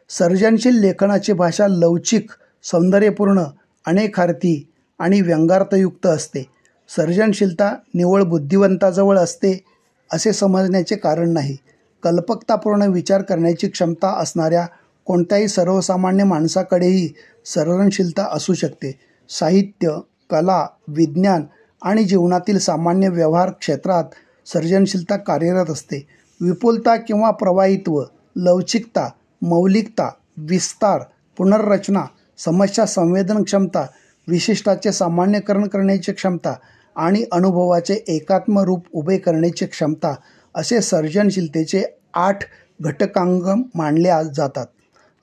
Speaker 1: सर्जनशील लेखनाची भाषा लवचिक, सौंदर्यपूर्ण, अनेकार्थी आणि व्यंगार्थयुक्त असते. सर्जनशीलता निव्वळ बुद्धिवंताजवळ असते असे समजण्याचे कारण नाही. कल्पकतापूर्ण विचार करण्याची क्षमता असणाऱ्या कोणत्याही सर्वसामान्य माणसाकडेही सर्जनशीलता असू शकते. साहित्य, कला, विज्ञान आणि जीवनातील सामान्य व्यवहार क्षेत्रात सर्जनशीलता कार्यरत असते. विपुलता किंवा प्रवाहित्व, लवचिकता, मौलिकता, विस्तार, पुनर्रचना, समस्या संवेदन क्षमता, विशिष्टाचे सामान्यकरण करण्याची क्षमता आणि अनुभवाचे एकात्म रूप उभे करण्याची क्षमता असे सर्जनशीलतेचे 8 घटकांग मानले जातात.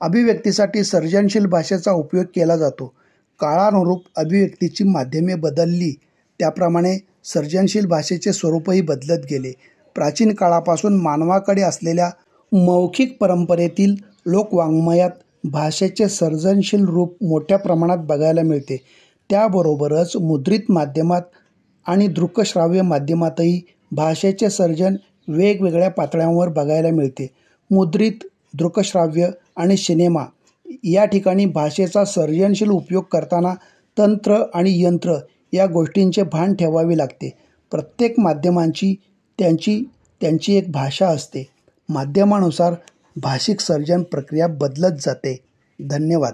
Speaker 1: अभिव्यक्तीसाठी सर्जनशील भाषेचा उपयोग केला जातो. काळानुरूप अभिव्यक्तीची माध्यमे बदलली त्याप्रमाणे सर्जनशील भाषेचे स्वरूपही बदलत गेले. प्राचीन काळापासून मानवाकडे असलेल्या मौखिक परंपरेतील लोकवाङ्मयात भाषेचे सर्जनशील रूप मोठ्या प्रमाणात बघायला मिळते. त्याबरोबरच मुद्रित माध्यमात आणि दृकश्राव्य माध्यमातही भाषेचे सर्जन वेगवेगळ्या पातळ्यांवर बघायला मिळते. मुद्रित, दृकश्राव्य आणि सिनेमा या ठिकाणी भाषेचा सर्जनशील उपयोग करताना तंत्र आणि यंत्र या गोष्टींचे भान ठेवावे लागते. प्रत्येक माध्यमांची त्यांची एक भाषा असते. माध्यमानुसार भाषिक सर्जन प्रक्रिया बदलत जाते. धन्यवाद.